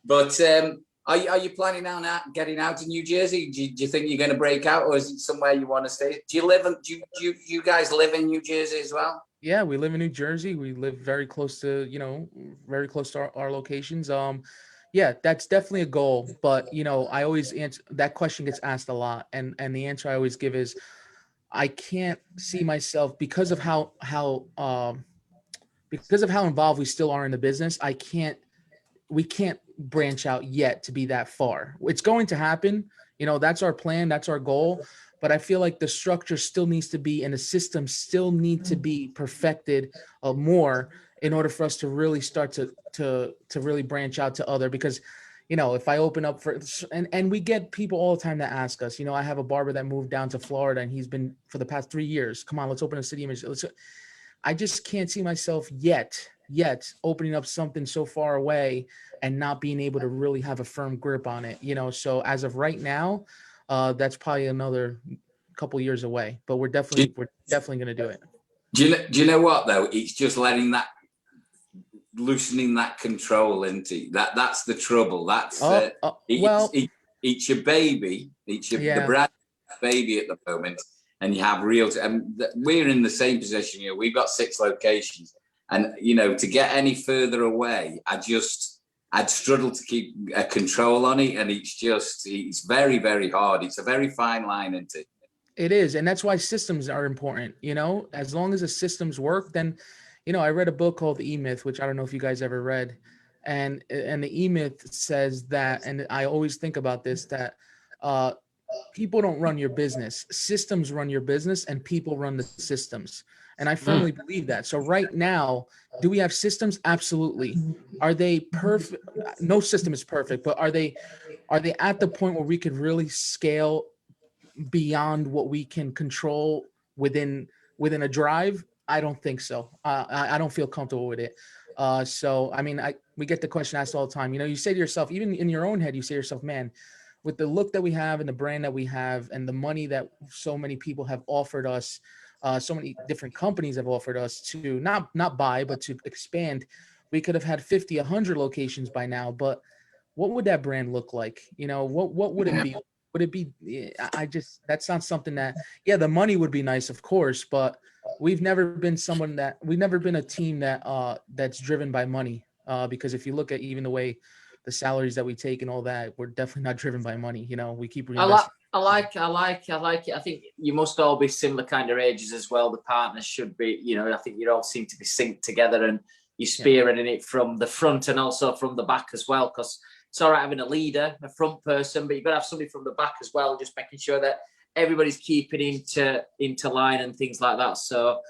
But are you planning on getting out to New Jersey? Do you think you're going to break out, or is it somewhere you want to stay? Do you guys live in New Jersey as well? Yeah, we live in New Jersey. We live very close to our locations. Yeah, that's definitely a goal. But I always answer that question gets asked a lot, and the answer I always give is I can't see myself because of how involved we still are in the business. We can't branch out yet to be that far. It's going to happen. That's our plan. That's our goal. But I feel like the structure still needs to be, and the system still need to be perfected more in order for us to really start to really branch out to other, because if I open up and we get people all the time that ask us, I have a barber that moved down to Florida and he's been for the past 3 years. Come on, let's open a City Image. I just can't see myself yet opening up something so far away and not being able to really have a firm grip on it. So as of right now, that's probably another couple years away, but we're definitely going to do it. Do you know what though? It's just loosening that control into that's the trouble. It's your baby. The brand baby at the moment, and you have we're in the same position. We've got 6 locations, and to get any further away, I'd struggle to keep a control on it, and it's very, very hard. It's a very fine line, isn't it? It is, and that's why systems are important. As long as the systems work, then I read a book called The E-Myth, which I don't know if you guys ever read, and the E-Myth says that, and I always think about this, that people don't run your business, systems run your business, and people run the systems. And I firmly believe that. So right now, do we have systems? Absolutely. Are they perfect? No system is perfect, but are they at the point where we could really scale beyond what we can control within a drive? I don't think so. I don't feel comfortable with it. So, I mean, we get the question asked all the time. You say to yourself, even in your own head, you say to yourself, man, with the look that we have and the brand that we have and the money that so many people have offered us, so many different companies have offered us to not buy, but to expand, we could have had 50, 100 locations by now. But what would that brand look like? What would it be? Would it be, that's not something that, the money would be nice, of course, but we've never been a team that's driven by money. Because if you look at even the way the salaries that we take and all that, we're definitely not driven by money. We keep reinvesting. I like it. I think you must all be similar kind of ages as well. The partners should be, I think you all seem to be synced together, and you're spearheading it from the front and also from the back as well, because it's all right having a leader, a front person, but you've got to have somebody from the back as well, just making sure that everybody's keeping into line and things like that. So,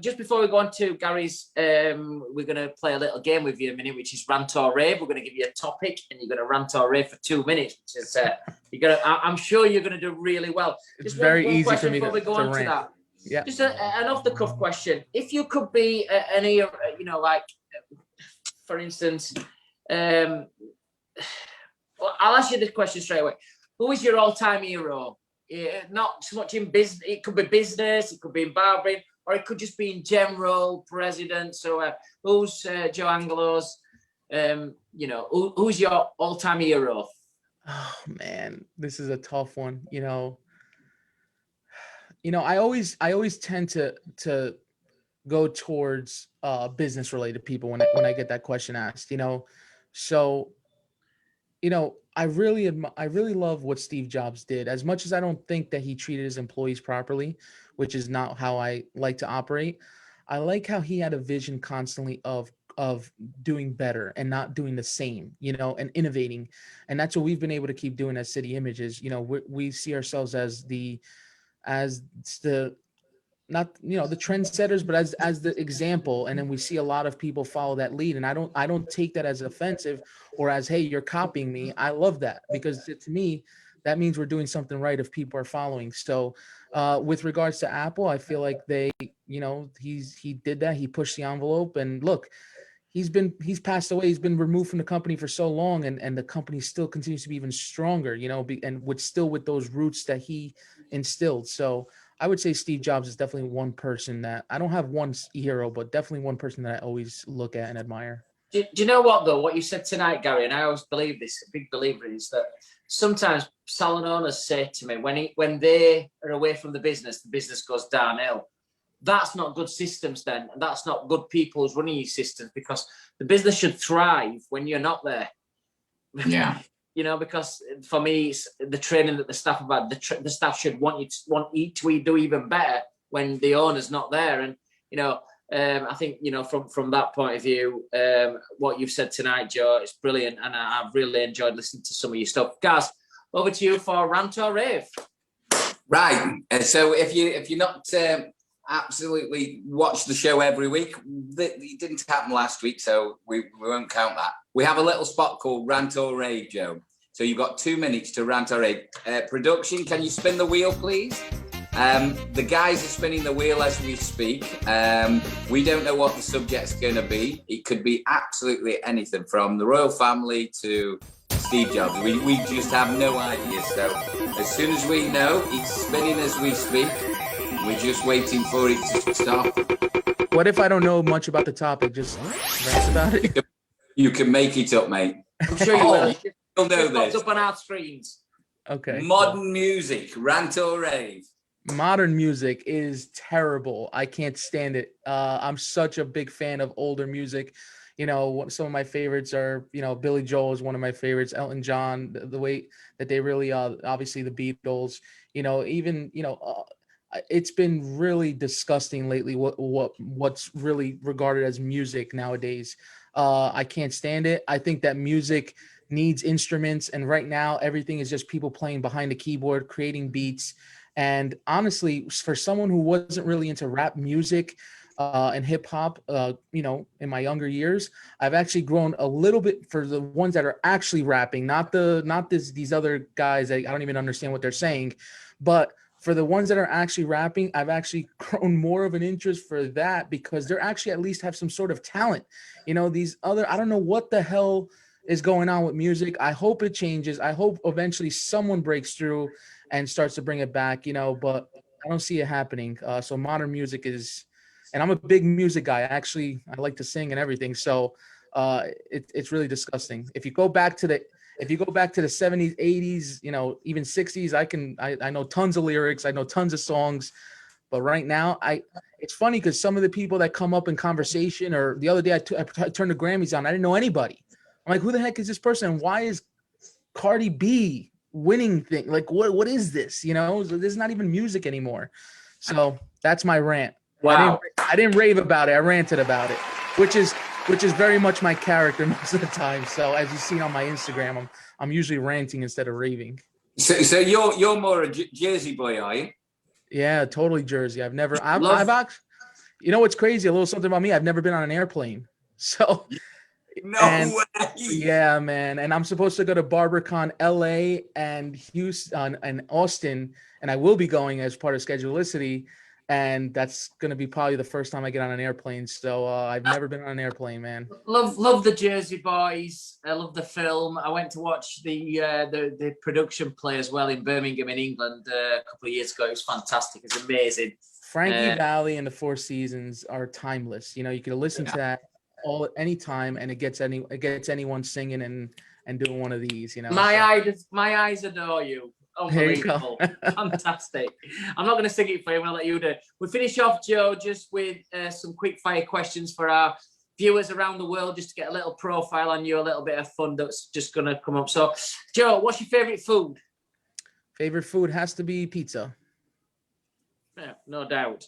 just before we go on to Gary's, we're going to play a little game with you in a minute, which is rant or rave. We're going to give you a topic, and you're going to rant or rave for 2 minutes, which is I'm sure you're going to do really well. It's very easy for me before we go on to that. Yeah. Just an off-the-cuff question. If you could be an era, like, for instance, well, I'll ask you this question straight away. Who is your all-time hero? Not so much in business. It could be business. It could be in barbering, or it could just be in general, president. So who's Joe Anglo's? Who's your all-time hero? Oh man, this is a tough one. I always tend to go towards business related people when I get that question asked, so I really love what Steve Jobs did. As much as I don't think that he treated his employees properly, which is not how I like to operate, I like how he had a vision constantly of doing better and not doing the same, and innovating. And that's what we've been able to keep doing as City Images. We see ourselves as the not the trendsetters, but as the example, and then we see a lot of people follow that lead. And I don't take that as offensive or as, hey, you're copying me. I love that, because to me that means we're doing something right if people are following. So with regards to Apple, I feel like they, he did that. He pushed the envelope, and look, he's passed away. He's been removed from the company for so long, and the company still continues to be even stronger, and with those roots that he instilled. So I would say Steve Jobs is definitely one person that I don't have one hero, but definitely one person that I always look at and admire. Do you know what, though? What you said tonight, Gary, and I always believe this, a big believer, is that sometimes salon owners say to me, when they are away from the business goes downhill. That's not good systems then. And that's not good people who's running your systems, because the business should thrive when you're not there. Yeah. Because for me, it's the training that the staff have had. The staff should want you to do even better when the owner's not there. And, I think, from that point of view, what you've said tonight, Joe, it's brilliant. And I've really enjoyed listening to some of your stuff. Guys, over to you for Rant or Rave. Right. So if you're not absolutely watch the show every week, it didn't happen last week, so we won't count that. We have a little spot called Rant or Rave, Joe. So you've got 2 minutes to rant or rave. Production, can you spin the wheel, please? The guys are spinning the wheel as we speak. We don't know what the subject's going to be. It could be absolutely anything, from the royal family to Steve Jobs. We just have no idea. So as soon as we know, it's spinning as we speak. We're just waiting for it to stop. What if I don't know much about the topic? Just rant about it. You can make it up, mate. I'm sure you will. You'll know this. Up on our screens. Okay. Modern music, rant or rave. Modern music is terrible. I can't stand it. I'm such a big fan of older music. Some of my favorites are, Billy Joel is one of my favorites. Elton John, the way that they really, obviously the Beatles. It's been really disgusting lately. What's really regarded as music nowadays. I can't stand it. I think that music needs instruments, and right now everything is just people playing behind a keyboard, creating beats. And honestly, for someone who wasn't really into rap music and hip hop, in my younger years, I've actually grown a little bit for the ones that are actually rapping, not these other guys that I don't even understand what they're saying, but for the ones that are actually rapping, I've actually grown more of an interest for that, because they're actually at least have some sort of talent. These other, I don't know what the hell is going on with music. I hope it changes. I hope eventually someone breaks through and starts to bring it back, but I don't see it happening. So modern music is, and I'm a big music guy. I like to sing and everything. So it's really disgusting. If you go back to the 70s, 80s, even 60s, I know tons of lyrics. I know tons of songs. But right now, it's funny because some of the people that come up in conversation, or the other day I turned the Grammys on, I didn't know anybody. I'm like, who the heck is this person? And why is Cardi B winning thing? Like, what is this? This is not even music anymore. So that's my rant. Wow. I didn't rave about it. I ranted about it, which is very much my character most of the time. So as you see on my Instagram, I'm usually ranting instead of raving. So you're more a Jersey boy, are you? Yeah, totally Jersey. I've actually, what's crazy? A little something about me. I've never been on an airplane. So no way. Yeah, man. And I'm supposed to go to BarberCon LA and Houston and Austin, and I will be going as part of schedulicity. And that's going to be probably the first time I get on an airplane. So I've never been on an airplane, man. Love the Jersey Boys. I love the film. I went to watch the production play as well in Birmingham in England a couple of years ago. It was fantastic. It's amazing. Frankie Valli and the Four Seasons are timeless. You can listen to that any time, and it gets anyone singing and doing one of these. My eyes adore you. Unbelievable. Fantastic. I'm not going to sing it for you. I'm going to let you do it. We'll finish off, Joe, just with some quick fire questions for our viewers around the world, just to get a little profile on you, a little bit of fun that's just going to come up. So, Joe, what's your favorite food? Favorite food has to be pizza. Yeah, no doubt.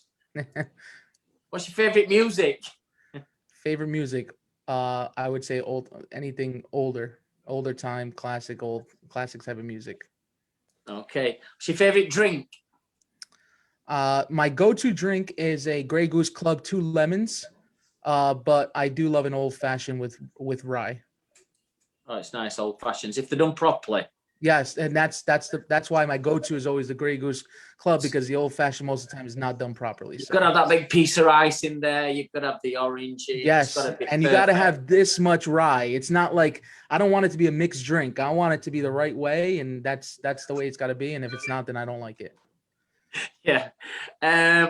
What's your favorite music? Favorite music? I would say anything older time, classic type of music. Okay. What's your favorite drink? My go-to drink is a Grey Goose Club 2 lemons, but I do love an old fashioned with rye. Oh, it's nice old fashions if they're done properly. Yes, and that's why my go-to is always the Grey Goose Club, because the old fashioned most of the time is not done properly. You've got to have that big piece of rice in there. You've got to have the orange. Yes, and you got to have this much rye. It's not like, I don't want it to be a mixed drink. I want it to be the right way, and that's the way it's got to be. And if it's not, then I don't like it. Yeah.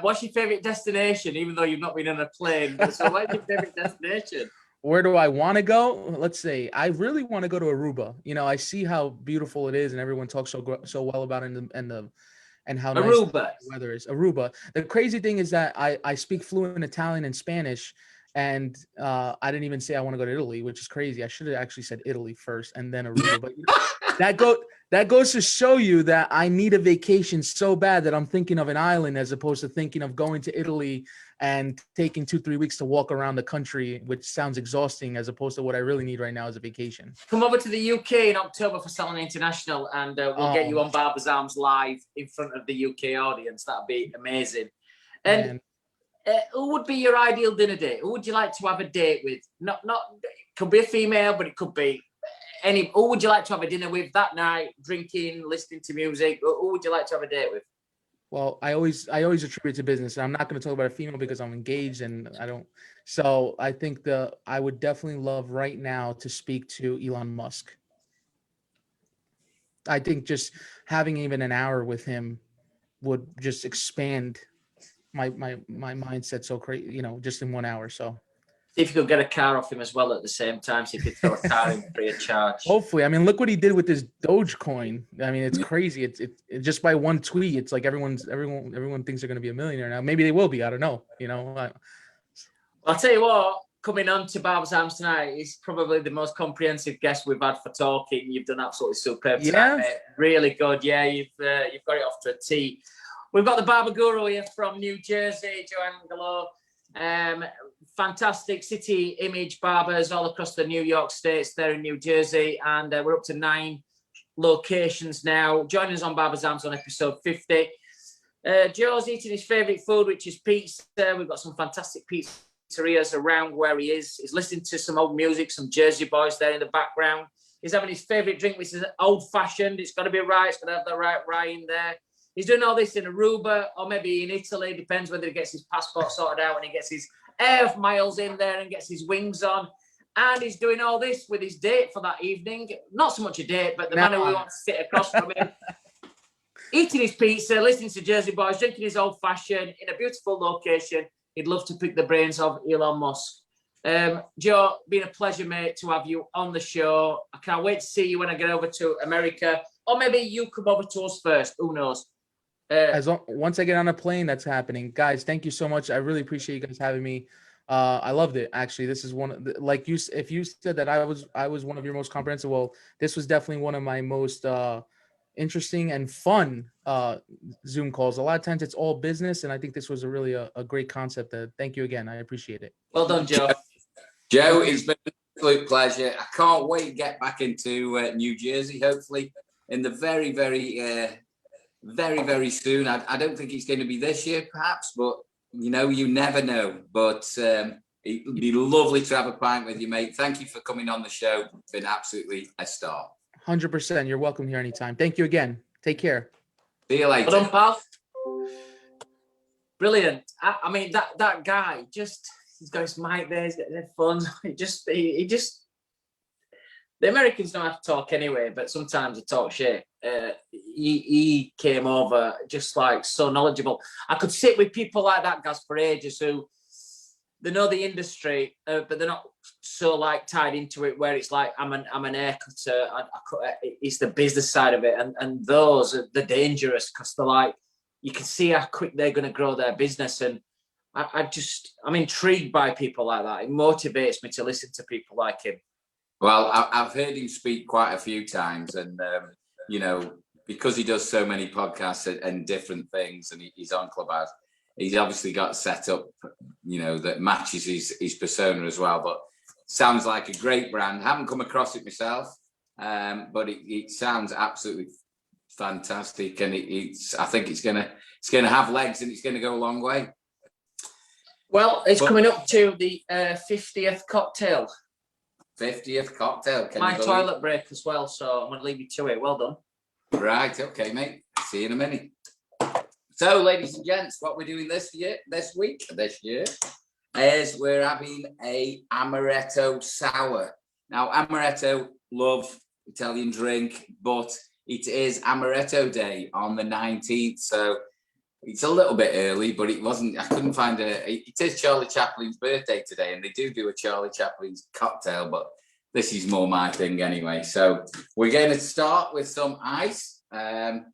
What's your favorite destination? Even though you've not been on a plane, so what's your favorite destination? Where do I want to go? Let's see. I really want to go to Aruba. You know, I see how beautiful it is, and everyone talks so well about it, and how nice the weather is. Aruba. The crazy thing is that I speak fluent Italian and Spanish, and I didn't even say I want to go to Italy, which is crazy. I should have actually said Italy first and then Aruba. But you know, that goes to show you that I need a vacation so bad that I'm thinking of an island as opposed to thinking of going to Italy and taking 2-3 weeks to walk around the country, which sounds exhausting, as opposed to what I really need right now is a vacation. Come over to the UK in October for Salon International, and we'll get you on Barbers Arms live in front of the UK audience. That'd be amazing. And who would be your ideal dinner date? Who would you like to have a date with? Not could be a female, but it could be any. Who would you like to have a dinner with that night? Drinking, listening to music. Who would you like to have a date with? Well, I always attribute it to business. And I'm not going to talk about a female because I'm engaged and I don't. So I think I would definitely love right now to speak to Elon Musk. I think just having even an hour with him would just expand my mindset so crazy, you know, just in 1 hour. So see if you could get a car off him as well at the same time, so you could throw a car in free of charge. Hopefully. I mean, look what he did with this Dogecoin. I mean, it's crazy. It's just by one tweet, it's like everyone thinks they're going to be a millionaire now. Maybe they will be. I don't know. You know. I'll tell you what. Coming on to Barbers Arms tonight is probably the most comprehensive guest we've had for talking. You've done absolutely superb tonight, mate. Really good. Yeah, you've got it off to a T. We've got the Barber Guru here from New Jersey, Joe Agnello. Fantastic city image barbers all across the New York states there in New Jersey, and we're up to 9 locations now. Joining us on Barbers Arms on episode 50. Joe's eating his favorite food, which is pizza. We've got some fantastic pizzerias around where he is. He's listening to some old music, some Jersey boys there in the background. He's having his favorite drink, which is old fashioned. It's got to be right. It's got to have the right rye in there. He's doing all this in Aruba or maybe in Italy. Depends whether he gets his passport sorted out and he gets his air miles in there and gets his wings on. And he's doing all this with his date for that evening. Not so much a date, but the man who we want to sit across from him. Eating his pizza, listening to Jersey boys, drinking his old fashioned in a beautiful location. He'd love to pick the brains of Elon Musk. Joe, been a pleasure, mate, to have you on the show. I can't wait to see you when I get over to America. Or maybe you come over to us first. Who knows? Once I get on a plane, that's happening. Guys, thank you so much. I really appreciate you guys having me. I loved it. Actually, this is one of the, like you, if you said that I was one of your most comprehensive, well, this was definitely one of my most interesting and fun Zoom calls. A lot of times it's all business, and I think this was a great concept. Thank you again. I appreciate it. Well done, Joe. Joe, it's been an absolute pleasure. I can't wait to get back into New Jersey, hopefully in the very, very soon. I don't think it's going to be this year, perhaps, but you know, you never know. But it'd be lovely to have a pint with you, mate. Thank you for coming on the show. It's been absolutely a star. 100%. You're welcome here anytime. Thank you again. Take care. See you later. Well done, pal. Brilliant. I mean, that guy just, he's got his mic there, he's got his headphones. He just, the Americans don't have to talk anyway, but sometimes they talk shit. He came over just like so knowledgeable. I could sit with people like that, guys, for ages who they know the industry, but they're not so like tied into it where it's like I'm an haircutter. It's the business side of it, and those are the dangerous because they're like you can see how quick they're going to grow their business, and I'm intrigued by people like that. It motivates me to listen to people like him. Well, I've heard him speak quite a few times, and you know, because he does so many podcasts and different things, and he's on Clubhouse, he's obviously got set up, you know, that matches his persona as well. But sounds like a great brand. Haven't come across it myself, but it sounds absolutely fantastic, and I think it's gonna have legs, and it's gonna go a long way. Well, it's coming up to the 50th cocktail. 50th cocktail. My toilet break as well, so I'm going to leave you to it. Well done. Right, okay, mate. See you in a minute. So, ladies and gents, what we're doing this year is we're having a Amaretto Sour. Now, Amaretto, love Italian drink, but it is Amaretto Day on the 19th, so it's a little bit early, but it wasn't. I couldn't find it is Charlie Chaplin's birthday today, and they do a Charlie Chaplin's cocktail, but this is more my thing anyway. So we're going to start with some ice. Can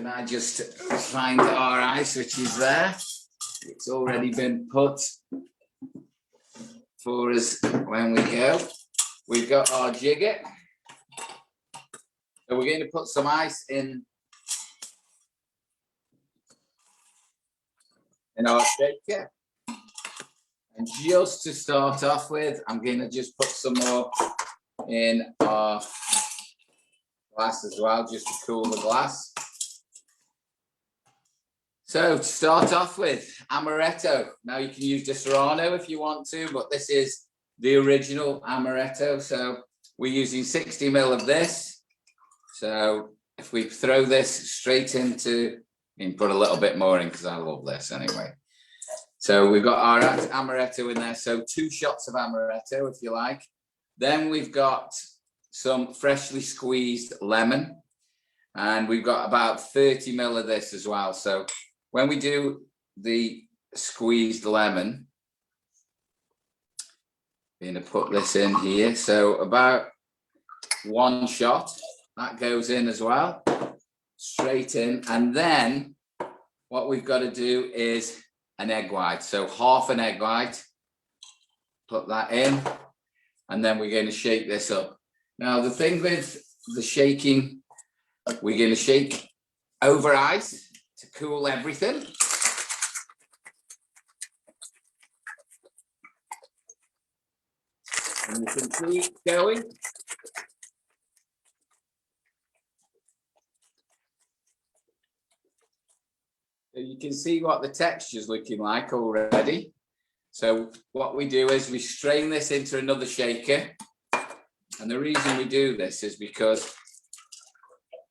I just find our ice, which is there? It's already been put for us when we go. We've got our jigger. So we're going to put some ice in our shaker, and just to start off with, I'm going to just put some more in our glass as well, just to cool the glass. So to start off with, Amaretto. Now you can use Di Serrano if you want to, but this is the original Amaretto. So we're using 60 ml of this. So if we throw this straight into, and put a little bit more in because I love this anyway. So we've got our Amaretto in there. So 2 shots of Amaretto, if you like. Then we've got some freshly squeezed lemon. And we've got about 30 ml of this as well. So when we do the squeezed lemon, I'm going to put this in here. So about 1 shot, that goes in as well. Straight in, and then what we've got to do is an egg white. So half an egg white, put that in, and then we're going to shake this up. Now the thing with the shaking, we're going to shake over ice to cool everything. And you can keep going. You can see what the texture's looking like already. So what we do is we strain this into another shaker. And the reason we do this is because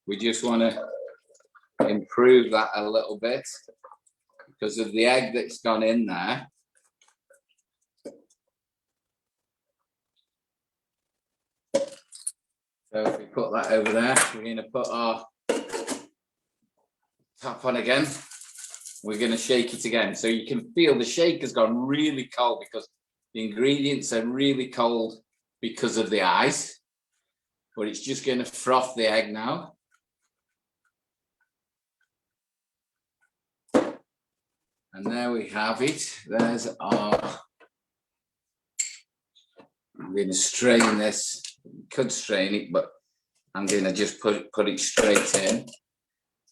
we just want to improve that a little bit because of the egg that's gone in there. So if we put that over there, we're going to put our top on again. We're going to shake it again. So you can feel the shaker's gone really cold because the ingredients are really cold because of the ice. But it's just going to froth the egg now. And there we have it. There's our... I'm going to strain this. You could strain it, but I'm going to just put it straight in,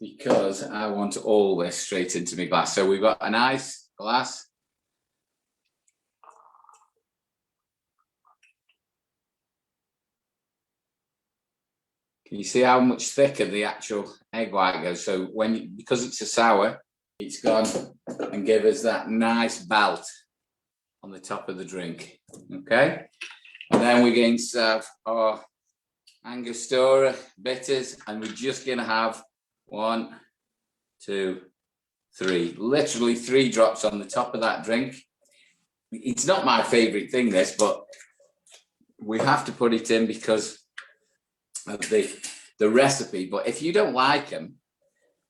because I want all this straight into my glass. So we've got an ice glass. Can you see how much thicker the actual egg white goes? So because it's a sour, it's gone and give us that nice belt on the top of the drink. Okay. And then we're going to have our Angostura Bitters, and we're just going to have 1, 2, 3, literally 3 drops on the top of that drink. It's not my favorite thing, this, but we have to put it in because of the recipe. But if you don't like them,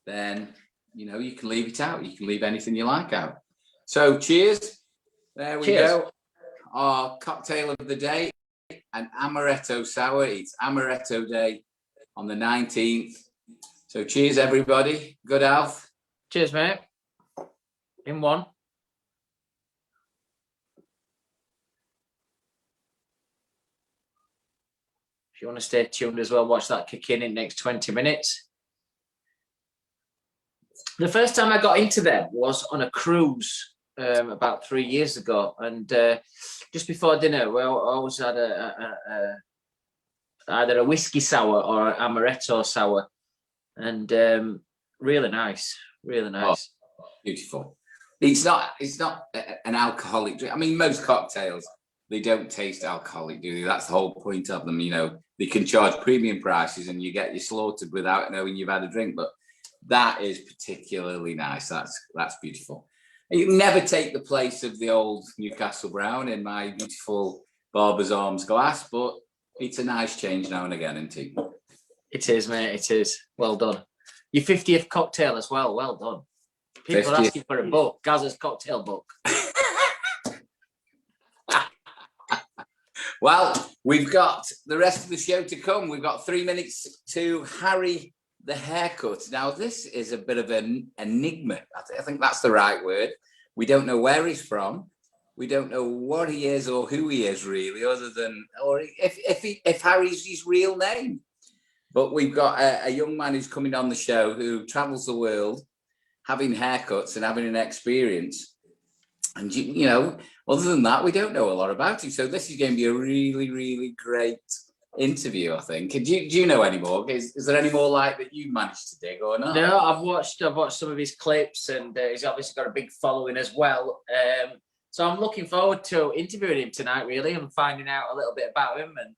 then you can leave it out. You can leave anything you like out. So cheers. There we Cheers. go. Our cocktail of the day, an Amaretto Sour. It's Amaretto Day on the 19th. So cheers, everybody. Good health. Cheers, mate. In one. If you want to stay tuned as well, watch that kick in next 20 minutes. The first time I got into them was on a cruise about 3 years ago. And just before dinner, I always had either a whiskey sour or an Amaretto Sour. And really nice, really nice. Oh, beautiful. It's not an alcoholic drink. I mean, most cocktails, they don't taste alcoholic, do they? That's the whole point of them. You know, they can charge premium prices and you get you slaughtered without knowing you've had a drink. But that is particularly nice. That's beautiful. You never take the place of the old Newcastle Brown in my beautiful Barber's Arms glass, but it's a nice change now and again, isn't it? It is, mate. It is. Well done. Your 50th cocktail as well. Well done. People 50th. Are asking for a book. Gazza's cocktail book. Well, we've got the rest of the show to come. We've got 3 minutes to Harry the haircut. Now, this is a bit of an enigma. I think that's the right word. We don't know where he's from. We don't know what he is or who he is really, other than, or if Harry's his real name. But we've got a young man who's coming on the show who travels the world, having haircuts and having an experience. And, you know, other than that, we don't know a lot about him. So this is going to be a really, really great interview, I think. Do you know any more? Is there any more like that you managed to dig or not? No, I've watched some of his clips, and he's obviously got a big following as well. So I'm looking forward to interviewing him tonight, really, and finding out a little bit about him, and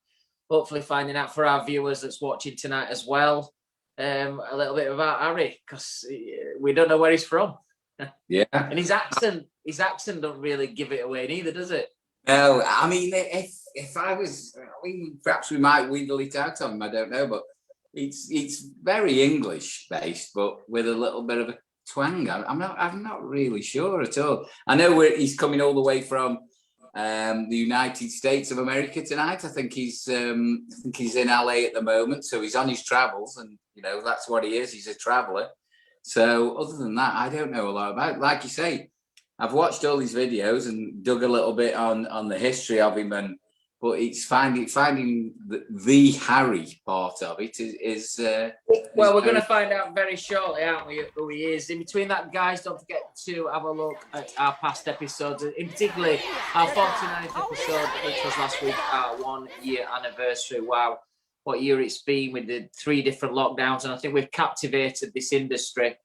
hopefully finding out for our viewers that's watching tonight as well, a little bit about Harry, because we don't know where he's from. Yeah. And his accent don't really give it away neither, does it? No, I mean, if I was, I mean, perhaps we might wheedle it out of him, I don't know, but it's very English based, but with a little bit of a twang. I'm not really sure at all. I know he's coming all the way from the United States of America tonight. I think he's in LA at the moment, so he's on his travels, and you know that's what he is. He's a traveller. So other than that, I don't know a lot about. Like you say, I've watched all these videos and dug a little bit on the history of him, but it's finding the Harry part of it is well, we're going to find out very shortly, aren't we, who he is. In between that, guys, don't forget to have a look at our past episodes, in particularly our 49th episode, which was last week, our 1 year anniversary. Wow, what year it's been. We did 3 different lockdowns, and I think we've captivated this industry.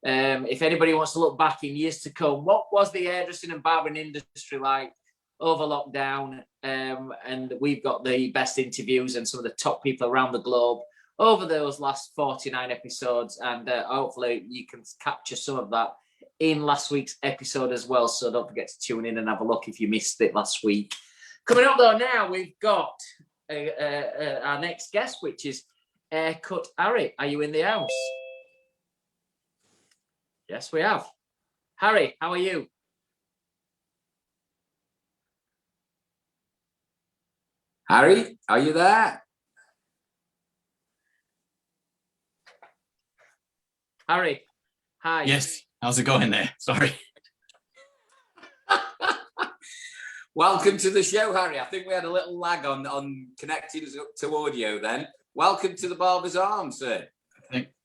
If anybody wants to look back in years to come, what was the hairdressing and barbering industry like over lockdown? And we've got the best interviews and some of the top people around the globe over those last 49 episodes, and hopefully you can capture some of that in last week's episode as well. So don't forget to tune in and have a look if you missed it last week. Coming up though now, we've got our next guest, which is Haircut Harry. Are you in the house? Yes, we have. Harry, how are you? Harry, are you there? Harry, hi. Yes, how's it going there? Sorry. Welcome to the show, Harry. I think we had a little lag on connecting us up to audio then. Welcome to the Barber's Arms, sir.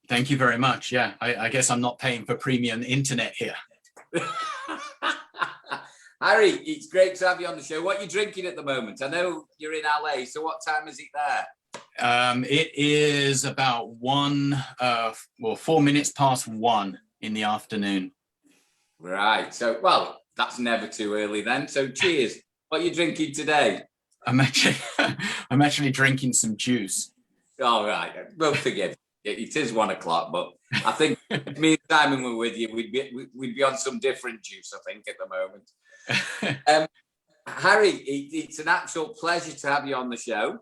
Thank you very much. Yeah, I guess I'm not paying for premium internet here. Harry, it's great to have you on the show. What are you drinking at the moment? I know you're in LA, so what time is it there? It is about 4 minutes past 1 in the afternoon. Right. So, well, that's never too early then. So, cheers. What are you drinking today? I'm actually drinking some juice. All right. Well, forgive. It is 1 o'clock, but I think if me and Simon were with you, we'd be on some different juice, I think, at the moment. Harry, it's an actual pleasure to have you on the show.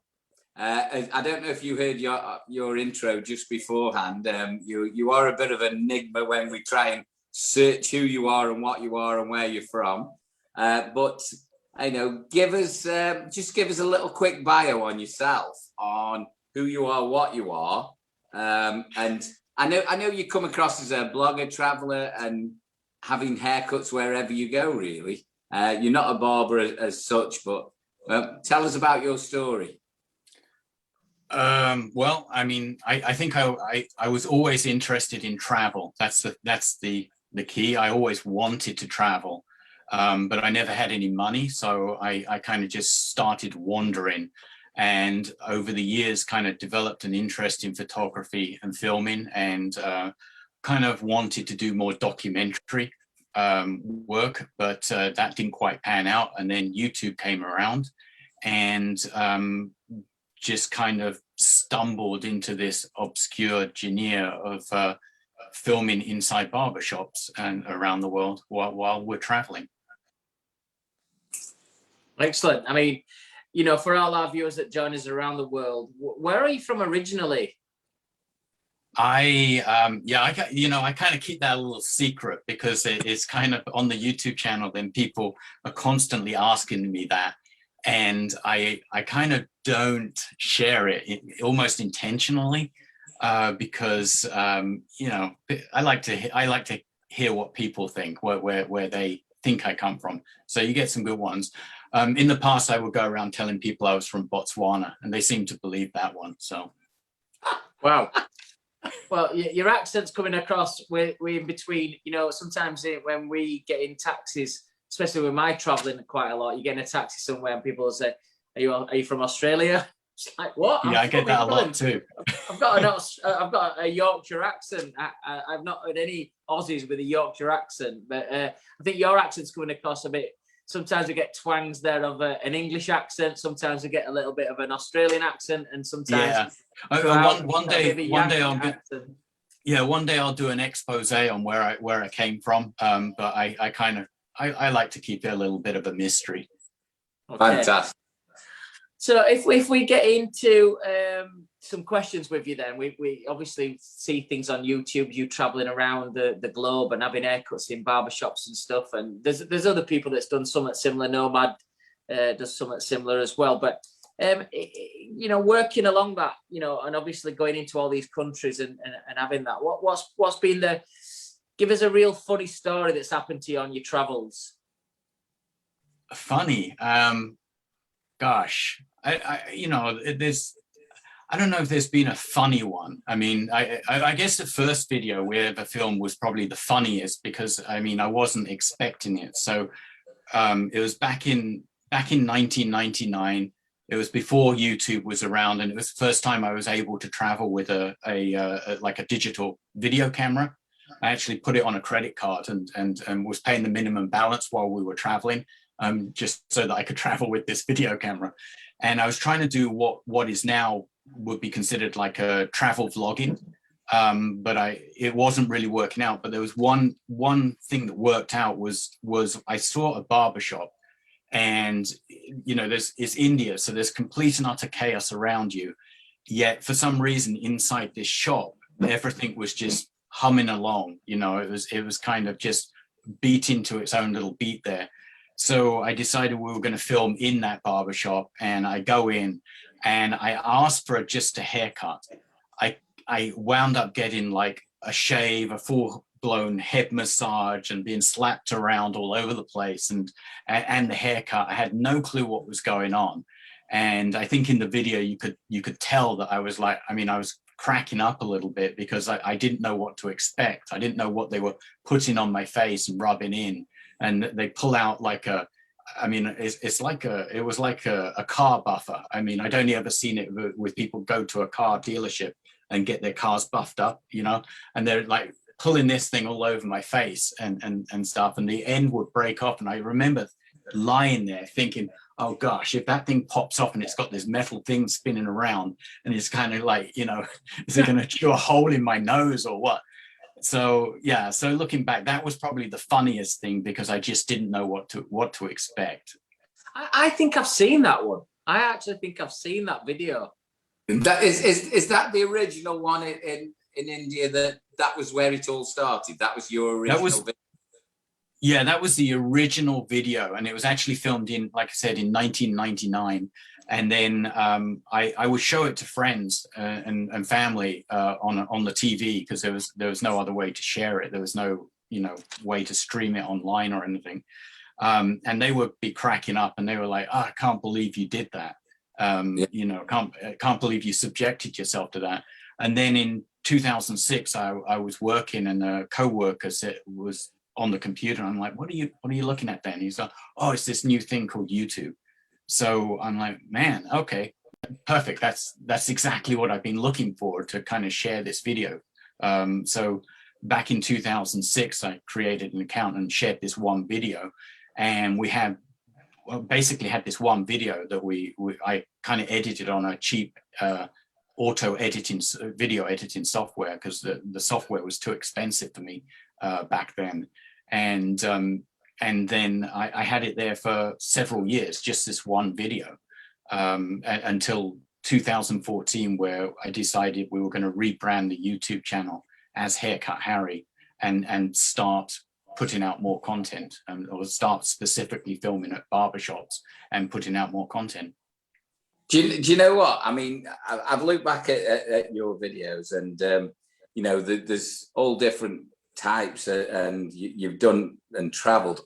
I don't know if you heard your intro just beforehand. You are a bit of an enigma when we try and search who you are and what you are and where you're from. But I know, just give us a little quick bio on yourself, on who you are, what you are, and I know you come across as a blogger, traveler, and having haircuts wherever you go. Really, you're not a barber as such, but tell us about your story. Well, I mean, I think I was always interested in travel. That's the key. I always wanted to travel. But I never had any money, so I kind of just started wandering, and over the years kind of developed an interest in photography and filming, and kind of wanted to do more documentary work, but that didn't quite pan out. And then YouTube came around, and just kind of stumbled into this obscure genre of filming inside barbershops and around the world while we're traveling. Excellent. I mean, you know, for all our viewers that join us around the world, where are you from originally? I kind of keep that a little secret because it's kind of on the YouTube channel. Then people are constantly asking me that, and I kind of don't share it almost intentionally because you know, I like to hear what people think, where they think I come from. So you get some good ones. In the past, I would go around telling people I was from Botswana, and they seem to believe that one. So, wow. Well, your accent's coming across. We're in between. You know, sometimes when we get in taxis, especially with my traveling quite a lot, you get in a taxi somewhere and people will say, "Are you from Australia?" It's like, what? Yeah, I get that a lot too. I've got a Yorkshire accent. I've not heard any Aussies with a Yorkshire accent, but I think your accent's coming across a bit. Sometimes we get twangs there of an English accent. Sometimes we get a little bit of an Australian accent, and sometimes one day I'll do an expose on where I came from. But I like to keep it a little bit of a mystery. Okay. Fantastic. So if we get into some questions with you, then we obviously see things on YouTube, you traveling around the globe and having haircuts in barbershops and stuff, and there's other people that's done something similar. Nomad does something similar as well, but you know, working along that, you know, and obviously going into all these countries and having that, what's been give us a real funny story that's happened to you on your travels. Funny, gosh, I don't know if there's been a funny one. I mean, I guess the first video we ever filmed was probably the funniest because, I mean, I wasn't expecting it. So it was back in 1999. It was before YouTube was around, and it was the first time I was able to travel with a digital video camera. I actually put it on a credit card and was paying the minimum balance while we were traveling, just so that I could travel with this video camera. And I was trying to do what is now would be considered like a travel vlogging, but it wasn't really working out. But there was one thing that worked out was I saw a barbershop, and you know, it's India, so there's complete and utter chaos around you, yet for some reason inside this shop everything was just humming along. You know, it was kind of just beat into its own little beat there. So I decided we were going to film in that barbershop, and I go in and I asked for just a haircut. I wound up getting like a shave, a full-blown head massage, and being slapped around all over the place, and the haircut. I had no clue what was going on. And I think in the video you could tell that I was like, I mean, I was cracking up a little bit because I didn't know what to expect. I didn't know what they were putting on my face and rubbing in. And they pull out like it was like a car buffer. I mean, I'd only ever seen it with people go to a car dealership and get their cars buffed up, you know, and they're like pulling this thing all over my face and stuff, and the end would break off. And I remember lying there thinking, oh gosh, if that thing pops off and it's got this metal thing spinning around and it's kind of like, you know, is it going to chew a hole in my nose or what? So yeah, so looking back, that was probably the funniest thing because I just didn't know what to expect. I think I've seen that one. I actually think I've seen that video. That is that the original one in India? That was where it all started. That was your original video. Yeah, that was the original video, and it was actually filmed in, like I said, in 1999. And then I would show it to friends and family on the TV, because there was no other way to share it. There was no way to stream it online or anything. And they would be cracking up, and they were like, "Oh, I can't believe you did that. Can't believe you subjected yourself to that." And then in 2006, I was working, and a co-worker was on the computer. I'm like, what are you looking at then? He's like, "Oh, it's this new thing called YouTube." So I'm like, man, okay, perfect. That's exactly what I've been looking for, to kind of share this video. So back in 2006, I created an account and shared this one video, and we basically had this one video that I kind of edited on a cheap auto editing video editing software, because the software was too expensive for me back then. And then I had it there for several years, just this one video, until 2014, where I decided we were going to rebrand the YouTube channel as Haircut Harry and start putting out more content, or start specifically filming at barbershops and putting out more content. Do you know what? I mean, I've looked back at your videos, and there's all different types, and you've done and traveled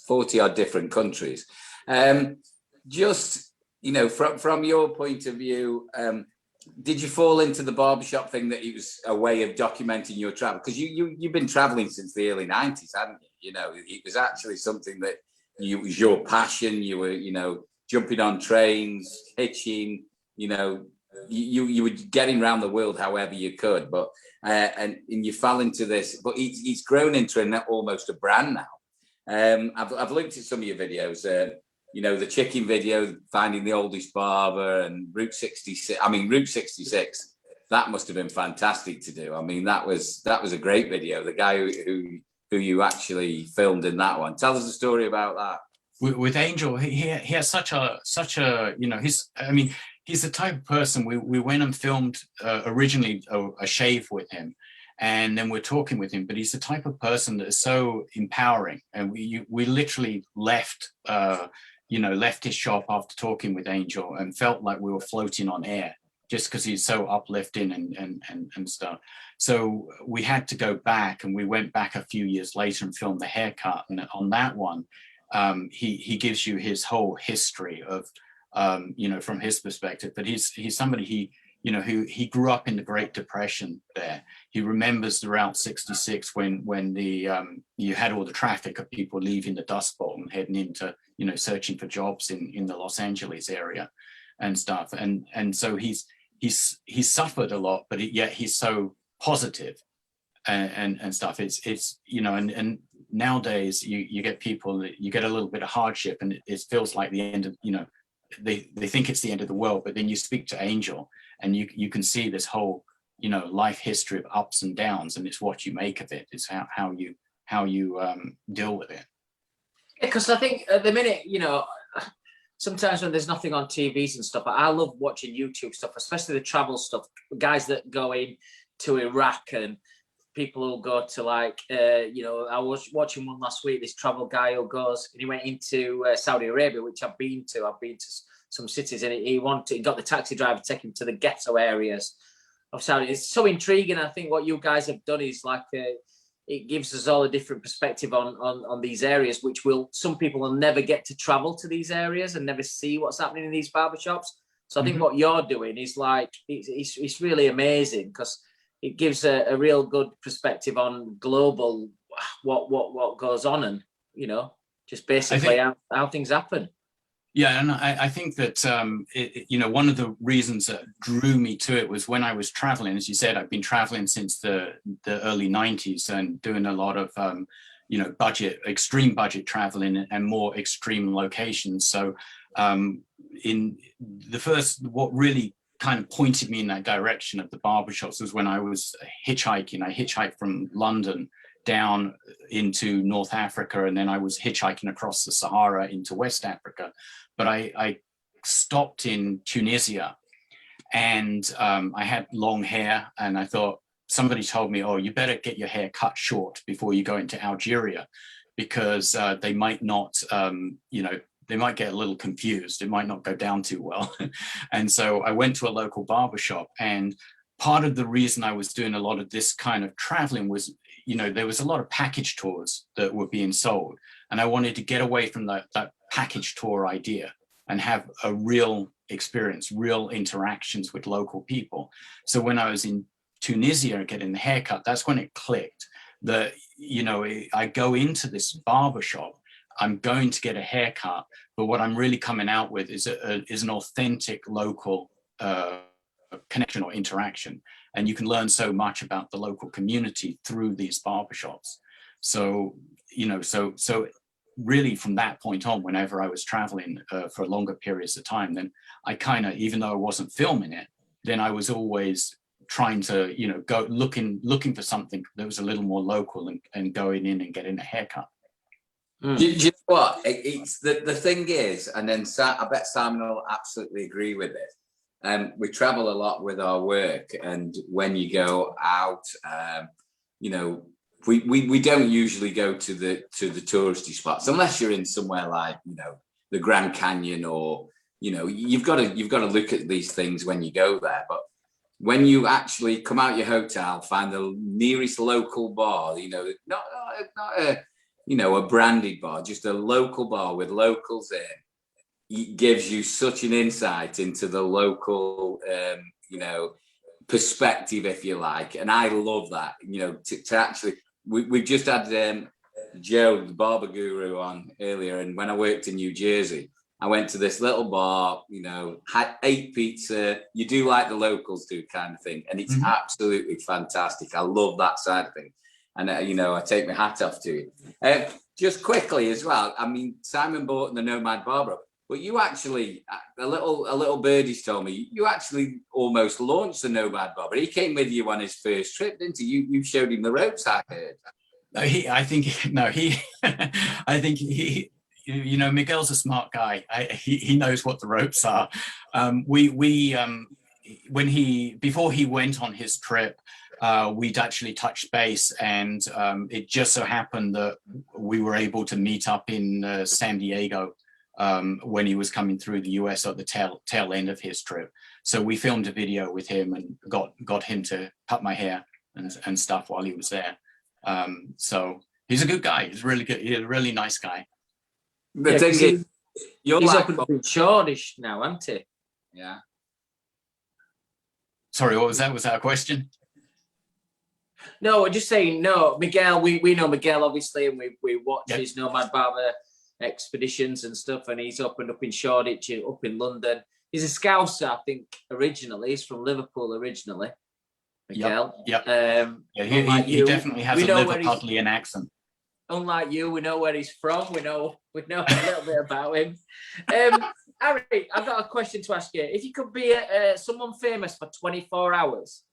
40 odd different countries. Just from your point of view, did you fall into the barbershop thing that it was a way of documenting your travel? Because you've been traveling since the early 90s, haven't you? It was actually something that was your passion. You were jumping on trains, hitching, you were getting around the world however you could, but and you fell into this, but it's grown into almost a brand now. I've looked at some of your videos, the chicken video, finding the oldest barber, and Route 66. I mean, Route 66, that must have been fantastic to do. I mean, that was a great video. The guy who you actually filmed in that one. Tell us a story about that. With Angel, he has such a he's the type of person. We went and filmed originally a shave with him, and then we're talking with him. But he's the type of person that is so empowering, and we literally left his shop after talking with Angel, and felt like we were floating on air, just because he's so uplifting and stuff. So we had to go back, and we went back a few years later and filmed the haircut. And on that one, he gives you his whole history of, from his perspective. But he's somebody who grew up in the Great Depression there. He remembers the Route 66 when you had all the traffic of people leaving the Dust Bowl and heading into, searching for jobs in the Los Angeles area and stuff. And so he's suffered a lot, but yet he's so positive and stuff. It's and nowadays you get people that you get a little bit of hardship, and it feels like the end of, they think it's the end of the world. But then you speak to Angel, and you can see this whole life history of ups and downs, and it's what you make of it. It's how you deal with it. Because I think at the minute, sometimes when there's nothing on TVs and stuff, I love watching YouTube stuff, especially the travel stuff. Guys that go in to Iraq, and people who go to I was watching one last week, this travel guy who goes, and he went into Saudi Arabia, which I've been to some cities, and he got the taxi driver to take him to the ghetto areas of Saudi. It's so intriguing. I think what you guys have done is it gives us all a different perspective on these areas, which some people will never get to travel to these areas and never see what's happening in these barbershops. So I think what you're doing is it's really amazing, because it gives a real good perspective on global what goes on, and just basically how things happen. Yeah, and I think that one of the reasons that drew me to it was when I was traveling. As you said, I've been traveling since the early 90s and doing a lot of extreme budget traveling and more extreme locations. So in the first, what really kind of pointed me in that direction of the barbershops was when I was hitchhiking. I hitchhiked from London down into North Africa, and then I was hitchhiking across the Sahara into West Africa. But I stopped in Tunisia, and I had long hair, and I thought, somebody told me, oh, you better get your hair cut short before you go into Algeria, because they might not, you know, they might get a little confused. It might not go down too well. And so I went to a local barbershop, and part of the reason I was doing a lot of this kind of traveling was, you know, there was a lot of package tours that were being sold, and I wanted to get away from that package tour idea and have a real experience, real interactions with local people. So when I was in Tunisia getting the haircut, that's when it clicked that, you know, I go into this barbershop, I'm going to get a haircut, but what I'm really coming out with is an authentic local connection or interaction. And you can learn so much about the local community through these barbershops. So, you know, so really from that point on, whenever I was traveling for longer periods of time, then I kind of, even though I wasn't filming it, then I was always trying to, you know, go looking for something that was a little more local and going in and getting a haircut. Do you know what? It's the thing is, and then I bet Simon will absolutely agree with it. We travel a lot with our work, and when you go out, you know, we don't usually go to the touristy spots unless you're in somewhere like, you know, the Grand Canyon, or, you know, you've got to look at these things when you go there. But when you actually come out your hotel, find the nearest local bar, you know, not a, you know, a branded bar, just a local bar with locals in, it gives you such an insight into the local, you know, perspective, if you like. And I love that, you know, to actually, we've just had Joe, the barber guru, on earlier. And when I worked in New Jersey, I went to this little bar, you know, ate pizza. You do like the locals do kind of thing. And it's absolutely fantastic. I love that side of things. And, you know, I take my hat off to you. Just quickly as well, I mean, Simon bought the Nomad Barber, but you actually, a little birdie's told me, you actually almost launched the Nomad Barber. He came with you on his first trip, didn't he? You showed him the ropes, I heard. I think he, you know, Miguel's a smart guy. He knows what the ropes are. Before he went on his trip, we'd actually touched base, and it just so happened that we were able to meet up in San Diego when he was coming through the US at the tail end of his trip. So we filmed a video with him and got him to cut my hair and stuff while he was there. So he's a good guy. He's really good. He's a really nice guy. The thing is, he's up in Shoreditch now, isn't he? Yeah. Sorry, what was that? Was that a question? No, we're just saying, no, Miguel, we know Miguel, obviously, and we watch his Nomad Barber expeditions and stuff, and he's up in Shoreditch, up in London. He's a Scouser, I think, originally. He's from Liverpool originally, Miguel. Yep. He definitely has a Liverpudlian accent. Unlike you, we know where he's from. We know a little bit about him. Harry, I've got a question to ask you. If you could be someone famous for 24 hours,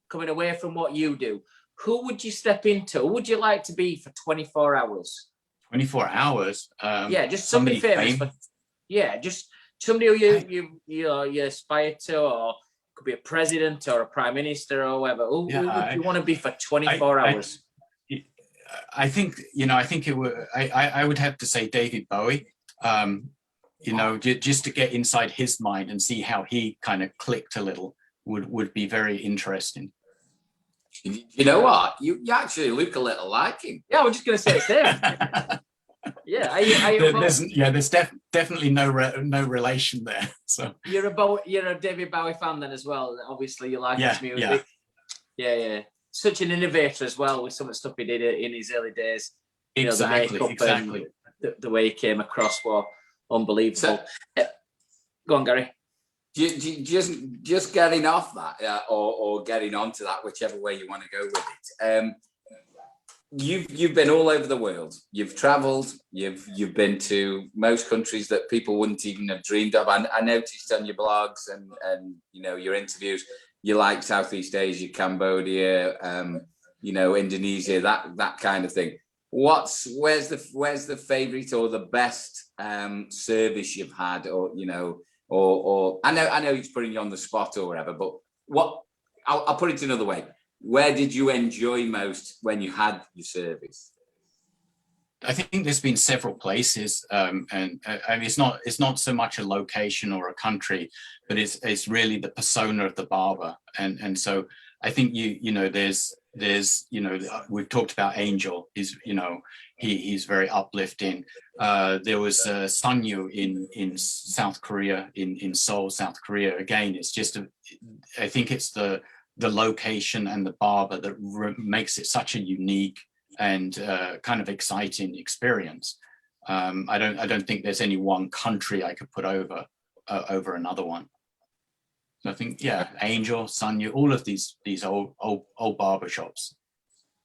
coming away from what you do, who would you step into? Who would you like to be for 24 hours? 24 hours? Just somebody famous. Just somebody who you aspire to, or could be a president or a prime minister or whatever. Who would you want to be for 24 hours? I think it would. I would have to say David Bowie. You know, just to get inside his mind and see how he kind of clicked a little would be very interesting. You know what? You actually look a little like him. Yeah, I was just going to say it's him. There's definitely no relation there. So you're a David Bowie fan then as well. Obviously, you like his music. Yeah. Such an innovator as well with some of the stuff he did in his early days. Exactly. The way he came across were unbelievable. Go on, Gary. Just getting off that, or getting onto that, whichever way you want to go with it. You've been all over the world. You've travelled. You've been to most countries that people wouldn't even have dreamed of. I noticed on your blogs and you know, your interviews, you like Southeast Asia, Cambodia, you know, Indonesia, that kind of thing. Where's the favourite or the best service you've had, or you know, or I know he's putting you on the spot or whatever, but I'll put it another way. Where did you enjoy most when you had your service? I think there's been several places, and I mean, it's not so much a location or a country, but it's really the persona of the barber, and so I think there's we've talked about Angel. He's very uplifting. There was Sangyu in South Korea, in Seoul, South Korea. Again, it's just I think it's the location and the barber that makes it such a unique and kind of exciting experience. I don't think there's any one country I could put over another one. So I think, yeah, Angel, Sanya, all of these old barber shops.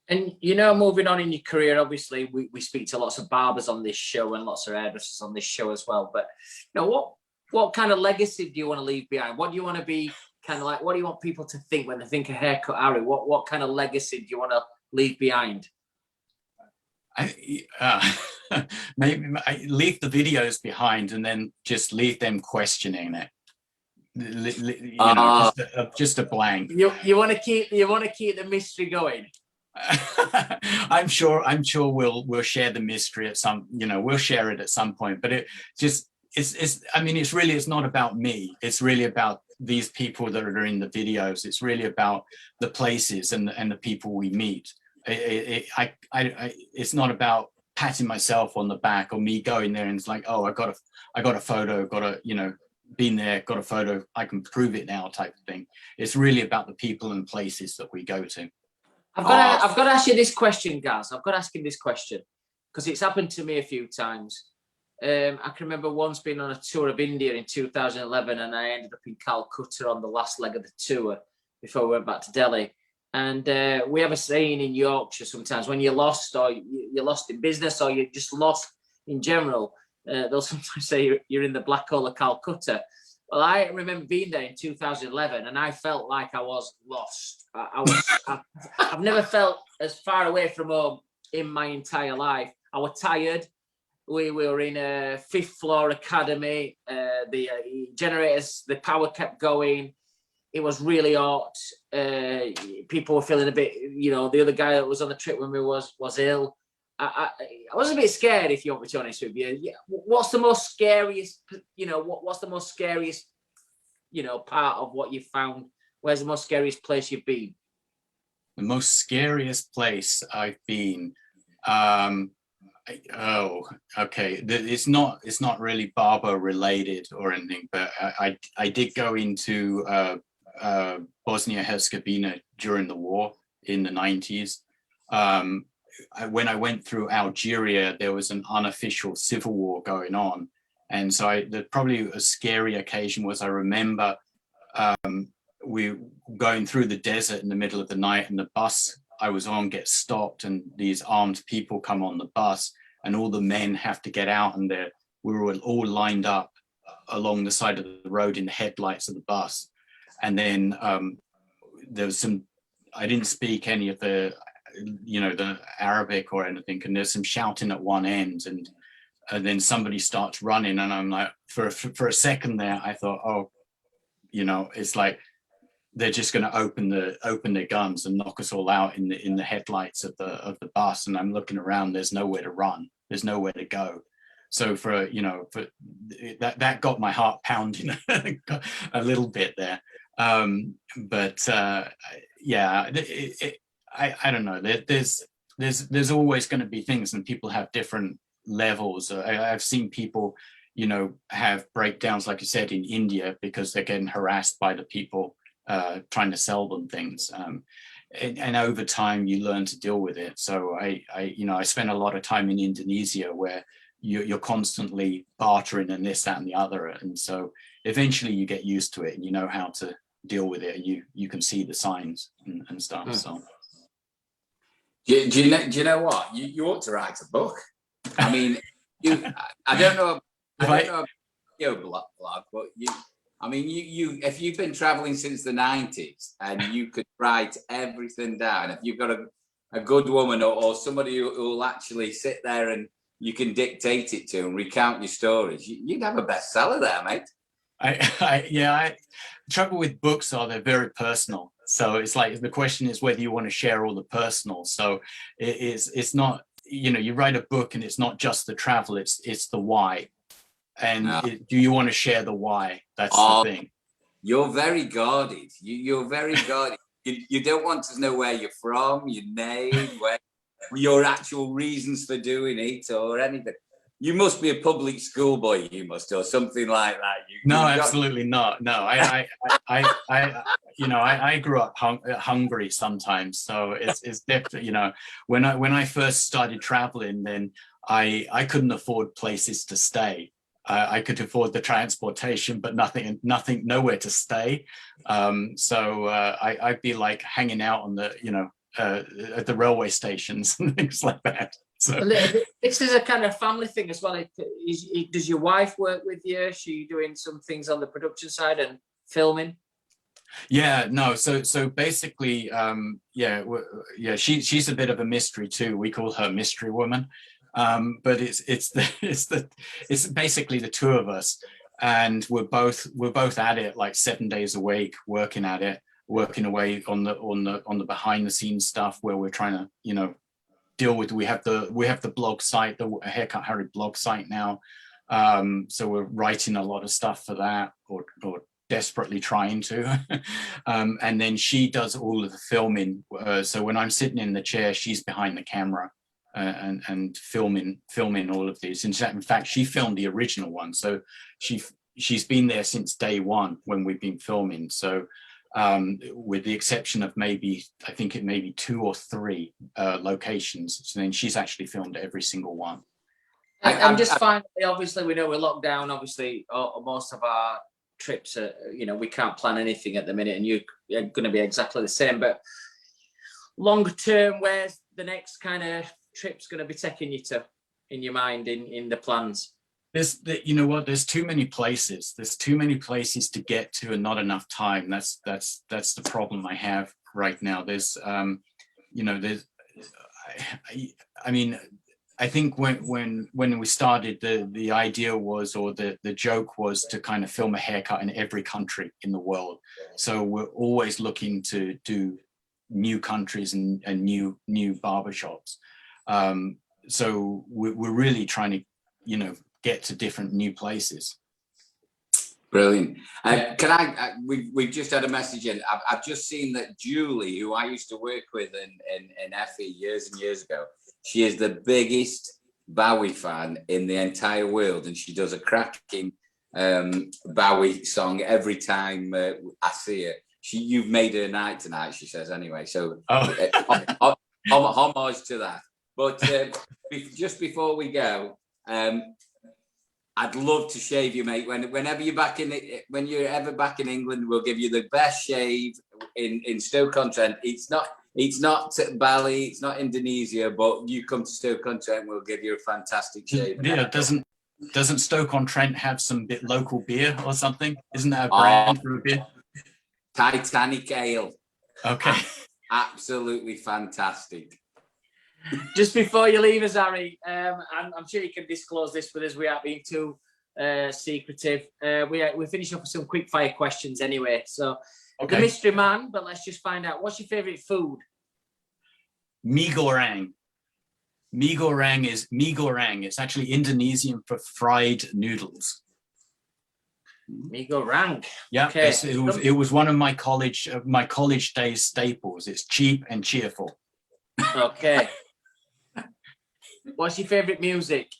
And moving on in your career, obviously we speak to lots of barbers on this show and lots of hairdressers on this show as well. But what kind of legacy do you want to leave behind? What do you want to be kind of like? What do you want people to think when they think of Haircut Harry? What kind of legacy do you want to leave behind? Maybe I leave the videos behind and then just leave them questioning it. Just a blank. You want to keep the mystery going. I'm sure we'll share the mystery at some. We'll share it at some point. But it's not about me. It's really about these people that are in the videos. It's really about the places and the people we meet. It's not about patting myself on the back or me going there and it's like, oh, I got a photo, been there, got a photo, I can prove it now type of thing. It's really about the people and places that we go to. I've got to ask you this question, Gaz. I've got to ask you this question because it's happened to me a few times. I can remember once being on a tour of India in 2011 and I ended up in Calcutta on the last leg of the tour before we went back to Delhi. And we have a saying in Yorkshire sometimes when you're lost or you're lost in business or you're just lost in general, they'll sometimes say you're in the black hole of Calcutta. Well, I remember being there in 2011 and I felt like I was lost. I've never felt as far away from home in my entire life. I was tired. We were in a 5th floor academy. The generators, the power kept going. It was really hot. People were feeling a bit, the other guy that was on the trip with me was ill. I was a bit scared, if you want me to be honest with you. Yeah. What's the most scariest, what's the most scariest, part of what you found? Where's the most scariest place you've been? The most scariest place I've been, okay. It's not really barber related or anything, but I did go into Bosnia-Herzegovina during the war in the 90s. When I went through Algeria, there was an unofficial civil war going on. And so probably a scary occasion was I remember we going through the desert in the middle of the night and the bus I was on gets stopped and these armed people come on the bus and all the men have to get out and we were all lined up along the side of the road in the headlights of the bus. And then there was I didn't speak any of the Arabic or anything, and there's some shouting at one end, and then somebody starts running, and I'm like, for a second there, I thought, oh, it's like they're just going to open their guns and knock us all out in the headlights of the bus, and I'm looking around, there's nowhere to run, there's nowhere to go. So for that got my heart pounding a little bit there. I don't know. There's always going to be things, and people have different levels. I've seen people, have breakdowns, like you said, in India because they're getting harassed by the people trying to sell them things. And over time, you learn to deal with it. So I spent a lot of time in Indonesia where you're constantly bartering and this, that, and the other. And so eventually you get used to it and you know how to deal with it, and you can see the signs and stuff. So. Do you know what? You ought to write a book. I mean, I don't know about your blog, but if you've been traveling since the 90s and you could write everything down, if you've got a good woman or somebody who will actually sit there and you can dictate it to and recount your stories, you'd have a bestseller there, mate. Trouble with books are they're very personal. So it's like the question is whether you want to share all the personal. So it's not you know, you write a book and it's not just the travel, it's the why. And do you want to share the why? That's the thing. You're very guarded. You're very guarded. You don't want to know where you're from, your name, where your actual reasons for doing it or anything. You must be a public school boy, you must, or something like that. No, absolutely not. No, I grew up hungry sometimes, so it's definitely, you know, when I first started traveling, then I couldn't afford places to stay. I could afford the transportation, but nowhere to stay. So I'd be like hanging out on the, you know, at the railway stations and things like that. So this is a kind of family thing as well. Does your wife work with you? Is she doing some things on the production side and filming? Yeah, no. So basically, she's a bit of a mystery too. We call her Mystery Woman, but it's basically the two of us, and we're both at it like 7 days a week, working at it, working away on the behind the scenes stuff where we're trying to, you know, deal with. We have the blog site, the Haircut Harry blog site now, so we're writing a lot of stuff for that, or desperately trying to. And then she does all of the filming, so when I'm sitting in the chair, she's behind the camera and filming all of these. In fact, she filmed the original one, so she's been there since day one when we've been filming. So with the exception of maybe 2 or 3 locations, so then she's actually filmed every single one. I'm just finally, obviously we know we're locked down, obviously most of our trips are, you know, we can't plan anything at the minute, and you're going to be exactly the same, but longer term, where's the next kind of trip's going to be taking you to in your mind, in the plans? You know what, there's too many places to get to and not enough time. That's the problem I have right now. There's you know, I mean, I think when we started, the idea was, or the joke was, to kind of film a haircut in every country in the world. So we're always looking to do new countries and new barbershops. So we're really trying to, you know, get to different new places. Brilliant. We've just had a message in. I've just seen that Julie, who I used to work with in Effie years and years ago, she is the biggest Bowie fan in the entire world, and she does a cracking Bowie song every time I see her. You've made her night tonight, she says, anyway. So homage to that. But just before we go, I'd love to shave you, mate. Whenever you're back when you're ever back in England, we'll give you the best shave in Stoke-on-Trent. It's not Bali, it's not Indonesia, but you come to Stoke-on-Trent, we'll give you a fantastic shave. Yeah, doesn't Stoke-on-Trent have some local beer or something? Isn't that a brand for a beer? Titanic Ale. Okay. Absolutely fantastic. Just before you leave us, Harry, I'm sure you can disclose this with us. We aren't being too secretive. We finish up with some quick fire questions anyway. So, okay. The mystery man, but let's just find out. What's your favourite food? Mie goreng. Mie goreng is mie goreng. It's actually Indonesian for fried noodles. Mie goreng. Yeah, okay. It was one of my college days staples. It's cheap and cheerful. Okay. What's your favourite music?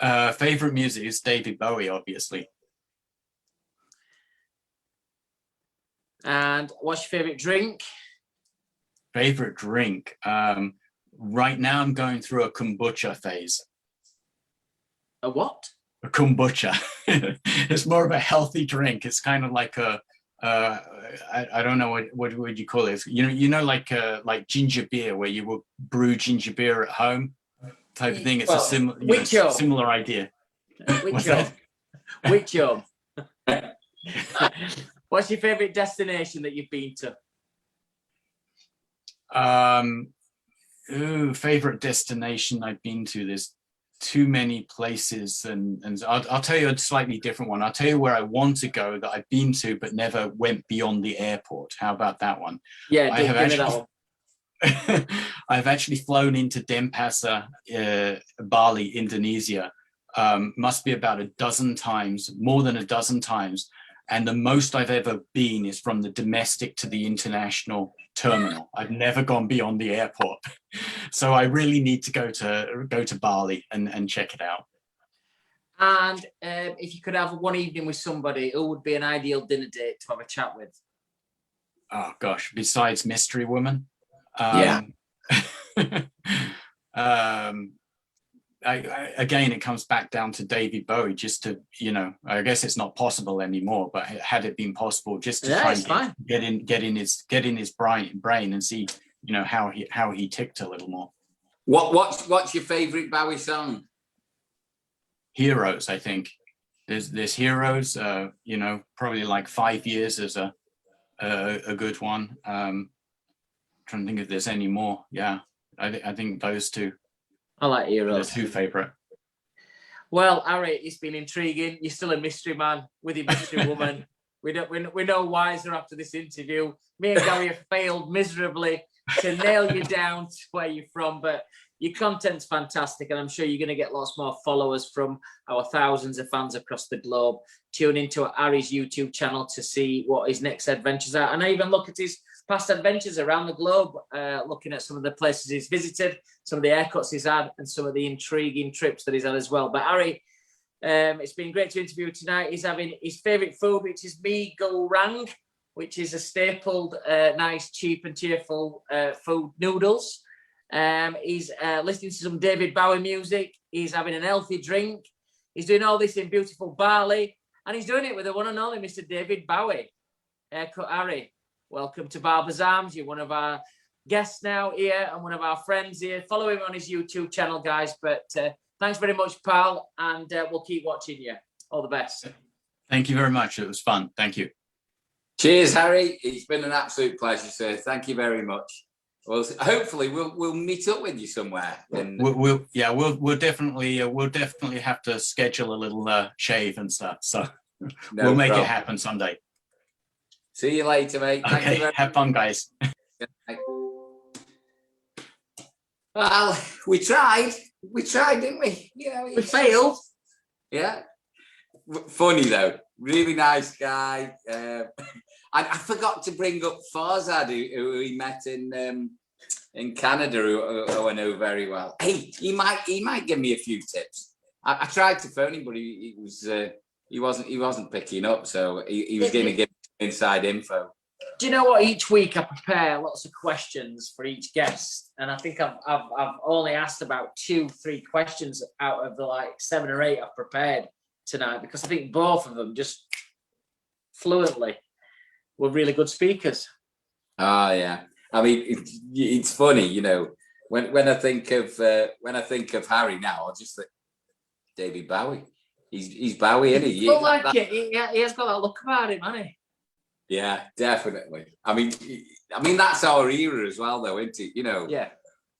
Favourite music is David Bowie, obviously. And what's your favourite drink? Favourite drink? Right now I'm going through a kombucha phase. A what? A kombucha. It's more of a healthy drink. It's kind of like a I don't know what would you call it. You know like ginger beer, where you will brew ginger beer at home type of thing. It's a similar idea. Which What's your favourite destination that you've been to? Favourite destination I've been to. There's too many places, and I'll tell you a slightly different one. I'll tell you where I want to go that I've been to but never went beyond the airport. How about that one? Yeah, give me that one. I've actually flown into Denpasar, Bali, Indonesia. Must be about a dozen times, more than a dozen times. And the most I've ever been is from the domestic to the international terminal. I've never gone beyond the airport. So I really need to go to Bali and check it out. And if you could have one evening with somebody, who would be an ideal dinner date to have a chat with? Oh gosh, besides Mystery Woman. Yeah. Again, it comes back down to David Bowie, just to, you know, I guess it's not possible anymore, but had it been possible, just to try and get in his brain and see, you know, how he ticked a little more. What's your favorite Bowie song? Heroes, I think. There's Heroes, you know, probably like 5 years is a good one. Trying to think if there's any more. Yeah, I think those two. I like Heroes. The two favorite. Well, Harry, it's been intriguing. You're still a mystery man with your mystery woman. We're no wiser after this interview. Me and Gary have failed miserably to nail you down to where you're from, but your content's fantastic, and I'm sure you're going to get lots more followers from our thousands of fans across the globe. Tune into Harry's YouTube channel to see what his next adventures are, and I even look at his past adventures around the globe, looking at some of the places he's visited, some of the haircuts he's had, and some of the intriguing trips that he's had as well. But Harry, it's been great to interview you tonight. He's having his favourite food, which is mee goreng, which is a stapled, nice, cheap and cheerful food noodles. He's listening to some David Bowie music. He's having an healthy drink. He's doing all this in beautiful Bali, and he's doing it with the one and only Mr. David Bowie. Haircut Harry, welcome to Barber's Arms. You're one of our guests now here and one of our friends here. Follow him on his YouTube channel, guys. But thanks very much, pal, and we'll keep watching you. All the best. Thank you very much. It was fun. Thank you. Cheers, Harry. It's been an absolute pleasure, sir. Thank you very much. Well, hopefully we'll meet up with you somewhere. We'll definitely have to schedule a little shave and stuff. So we'll make it happen someday. See you later, mate. Thank you very much. Have fun, guys. Well, we tried, didn't we? You know, we failed. Yeah. Funny though, really nice guy. I forgot to bring up Fazal, who we met in Canada, who I know very well. Hey, he might give me a few tips. I tried to phone him, but he wasn't picking up. So he was going to give inside info. Do you know what? Each week I prepare lots of questions for each guest, and I think I've only asked about 2-3 questions out of the like 7 or 8 I've prepared tonight, because I think both of them just fluently were really good speakers. Oh yeah, I mean it's funny, you know, when I think of Harry now, I just think David Bowie. He's Bowie, isn't he? He has got that look about him, hasn't he? Yeah, definitely. I mean that's our era as well, though, isn't it? You know,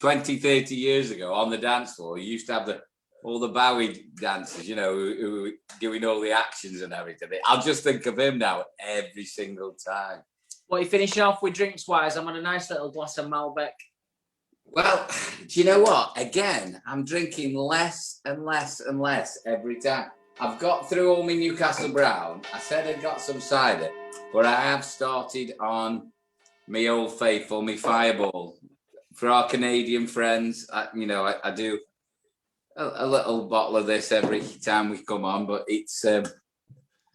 20, 30 years ago on the dance floor, you used to have all the Bowie dancers, you know, who were doing all the actions and everything. I'll just think of him now every single time. Well, you finishing off with drinks wise? I'm on a nice little glass of Malbec. Well, do you know what? Again, I'm drinking less and less and less every time. I've got through all my Newcastle Brown. I said I'd got some cider, but I have started on my Old Faithful, my Fireball. For our Canadian friends, I do a little bottle of this every time we come on, but it's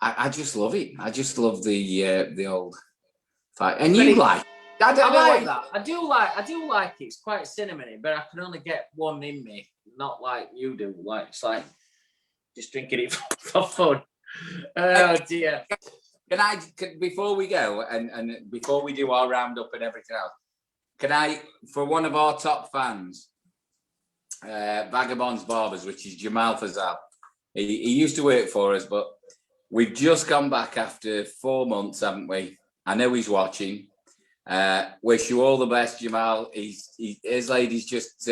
I just love it. I just love the old fight. And you like? I like that. I do like it. It's quite cinnamony, but I can only get one in me, not like you do. Like it's like just drinking it for fun. Oh dear. Can before we go and before we do our roundup and everything else, can I, for one of our top fans, Vagabond's Barbers, which is Jamal Fazal. He used to work for us, but we've just gone back after 4 months, haven't we? I know he's watching. Wish you all the best, Jamal. His lady's just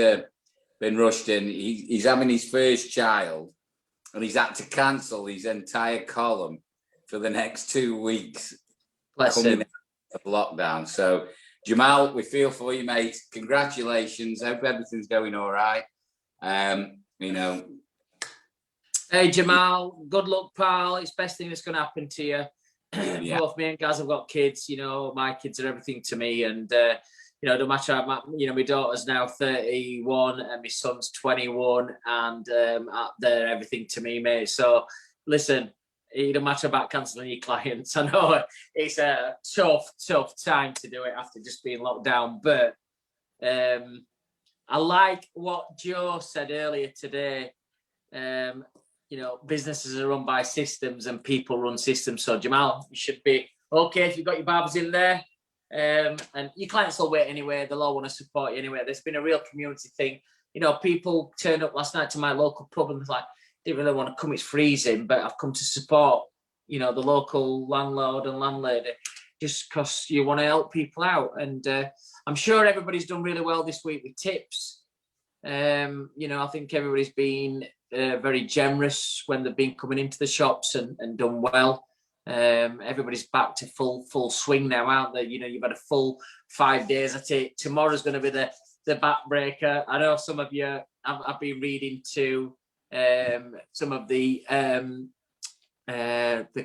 been rushed in. He's having his first child, and he's had to cancel his entire column for the next 2 weeks. Bless him. Lockdown. So Jamal, we feel for you, mate. Congratulations. Hope everything's going all right. You know. Hey, Jamal, good luck, pal. It's the best thing that's going to happen to you. Yeah. Both me and Gaz have got kids. You know, my kids are everything to me. And, you know, no matter how, you know, my daughter's now 31 and my son's 21 and they're everything to me, mate. So, listen, it don't matter about cancelling your clients. I know it's a tough time to do it after just being locked down. But I like what Joe said earlier today. You know, businesses are run by systems and people run systems. So, Jamal, you should be okay if you've got your barbers in there. And your clients will wait anyway. They'll all want to support you anyway. There's been a real community thing. You know, people turned up last night to my local pub and was like, didn't really want to come, it's freezing, but I've come to support, you know, the local landlord and landlady just because you want to help people out. And I'm sure everybody's done really well this week with tips. You know, I think everybody's been very generous when they've been coming into the shops and done well. Everybody's back to full swing now, aren't they? You know, you've had a full 5 days. I think tomorrow's going to be the backbreaker. I know some of you, I've been reading to some of the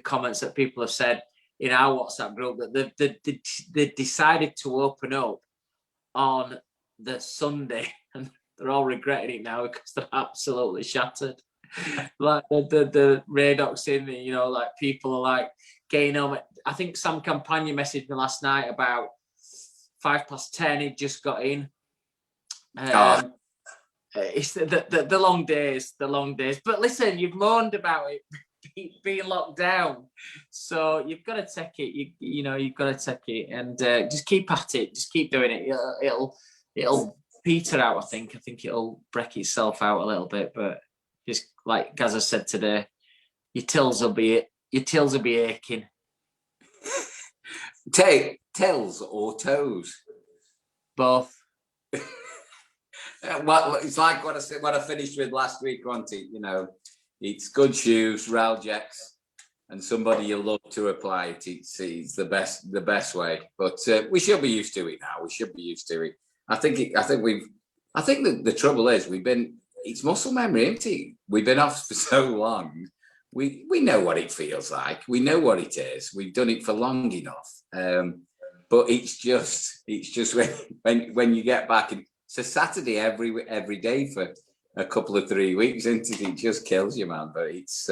comments that people have said in our WhatsApp group that they decided to open up on the Sunday, and they're all regretting it now because they're absolutely shattered. Like the Radox in, you know, like people are like getting home. I think Sam Campagna messaged me last night about 10:05. He'd just got in. It's the long days, But listen, you've moaned about it being locked down, so you've got to take it. You know, you've got to take it and just keep at it. Just keep doing it. It'll peter out. I think it'll break itself out a little bit, but just like Gaza said today, your tills will be aching. Tails or toes? Both. Well, it's like what I finished with last week, wasn't it? You know, it's good shoes, Raljacks, and somebody you love to apply it. It's the best way. But we should be used to it now. We should be used to it. I think the trouble is it's muscle memory, isn't it? We've been off for so long. We know what it feels like. We know what it is. We've done it for long enough. But it's just when you get back, and it's a Saturday every day for a couple of 3 weeks, isn't it? It just kills you, man. But it's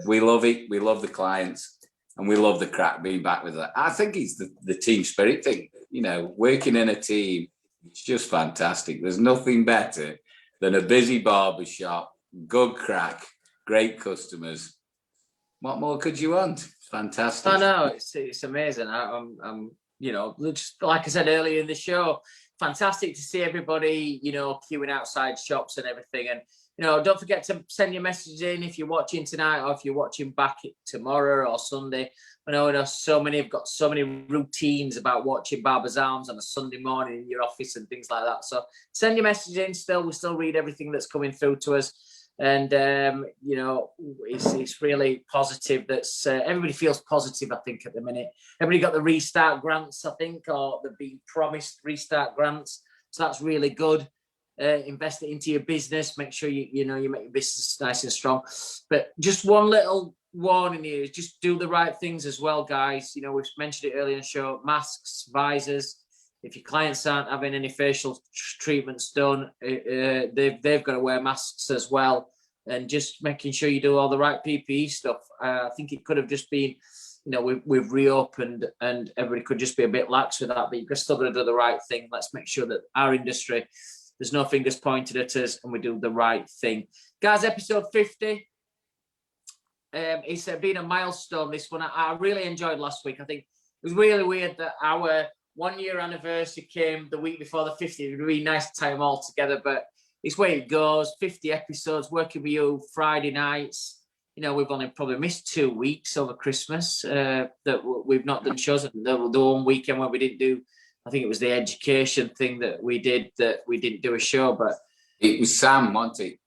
we love it. We love the clients, and we love the crack being back with that. I think it's the team spirit thing. You know, working in a team, it's just fantastic. There's nothing better than a busy barber shop, good crack, great customers. What more could you want? It's fantastic. I know, it's amazing. I'm you know, just like I said earlier in the show, fantastic to see everybody, you know, queuing outside shops and everything. And, you know, don't forget to send your messages in if you're watching tonight or if you're watching back tomorrow or Sunday. I know so many have got so many routines about watching Barber's Arms on a Sunday morning in your office and things like that. So send your message in still. We still read everything that's coming through to us. And, you know, it's really positive. That's everybody feels positive, I think, at the minute. Everybody got the restart grants, I think, or they've been promised restart grants. So that's really good. Invest it into your business. Make sure you make your business nice and strong. But just one little warning here is just do the right things as well, guys. You know, we've mentioned it earlier in the show, masks, visors. If your clients aren't having any facial treatments done, they've got to wear masks as well. And just making sure you do all the right PPE stuff. I think it could have just been, you know, we've reopened and everybody could just be a bit lax with that, but you've still got to do the right thing. Let's make sure that our industry, there's no fingers pointed at us and we do the right thing. Guys, episode 50. It's been a milestone, this one. I really enjoyed last week. I think it was really weird that our 1 year anniversary came the week before the 50. It would be really nice to tie them all together, but it's where it goes. 50 episodes, working with you Friday nights. You know, we've only probably missed 2 weeks over Christmas that we've not done shows. The one weekend when we didn't do, I think it was the education thing that we did, that we didn't do a show, but it was Sam, wasn't it?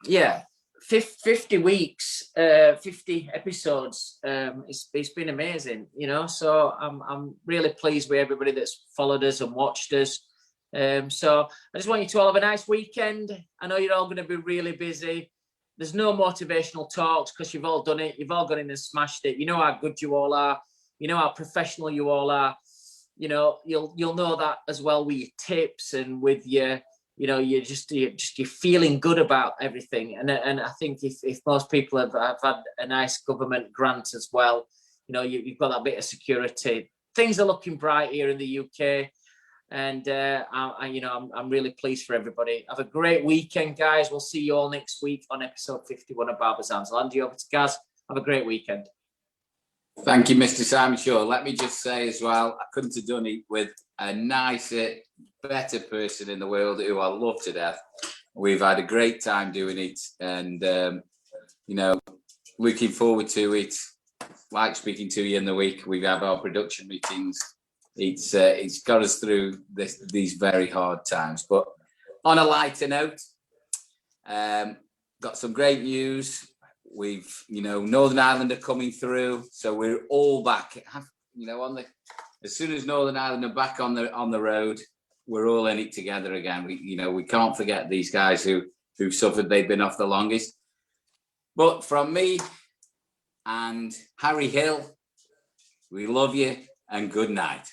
Yeah, 50 weeks, 50 episodes. It's been amazing, you know. So I'm really pleased with everybody that's followed us and watched us. So I just want you to all have a nice weekend. I know you're all going to be really busy. There's no motivational talks because you've all done it. You've all gone in and smashed it. You know how good you all are. You know how professional you all are. You know, you'll know that as well with your tips and with your, you know, you're feeling good about everything. And I think if most people have had a nice government grant as well, you know, you've got that bit of security. Things are looking bright here in the UK. And I'm really pleased for everybody. Have a great weekend, guys. We'll see you all next week on episode 51 of Barbers. I'll hand you over to Gaz. Have a great weekend. Thank you, Mr. Simon Shaw. Let me just say as well, I couldn't have done it with a nicer, better person in the world who I love to death. We've had a great time doing it, and looking forward to it. Like speaking to you in the week, we have our production meetings. It's got us through these very hard times. But on a lighter note, got some great news. We've, Northern Ireland are coming through, so we're all back. As soon as Northern Ireland are back on the road, we're all in it together again. We can't forget these guys who suffered. They've been off the longest. But from me and Harry Hill, we love you and good night.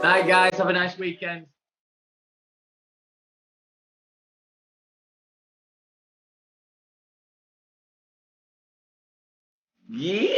Night, guys. Have a nice weekend. Yeah.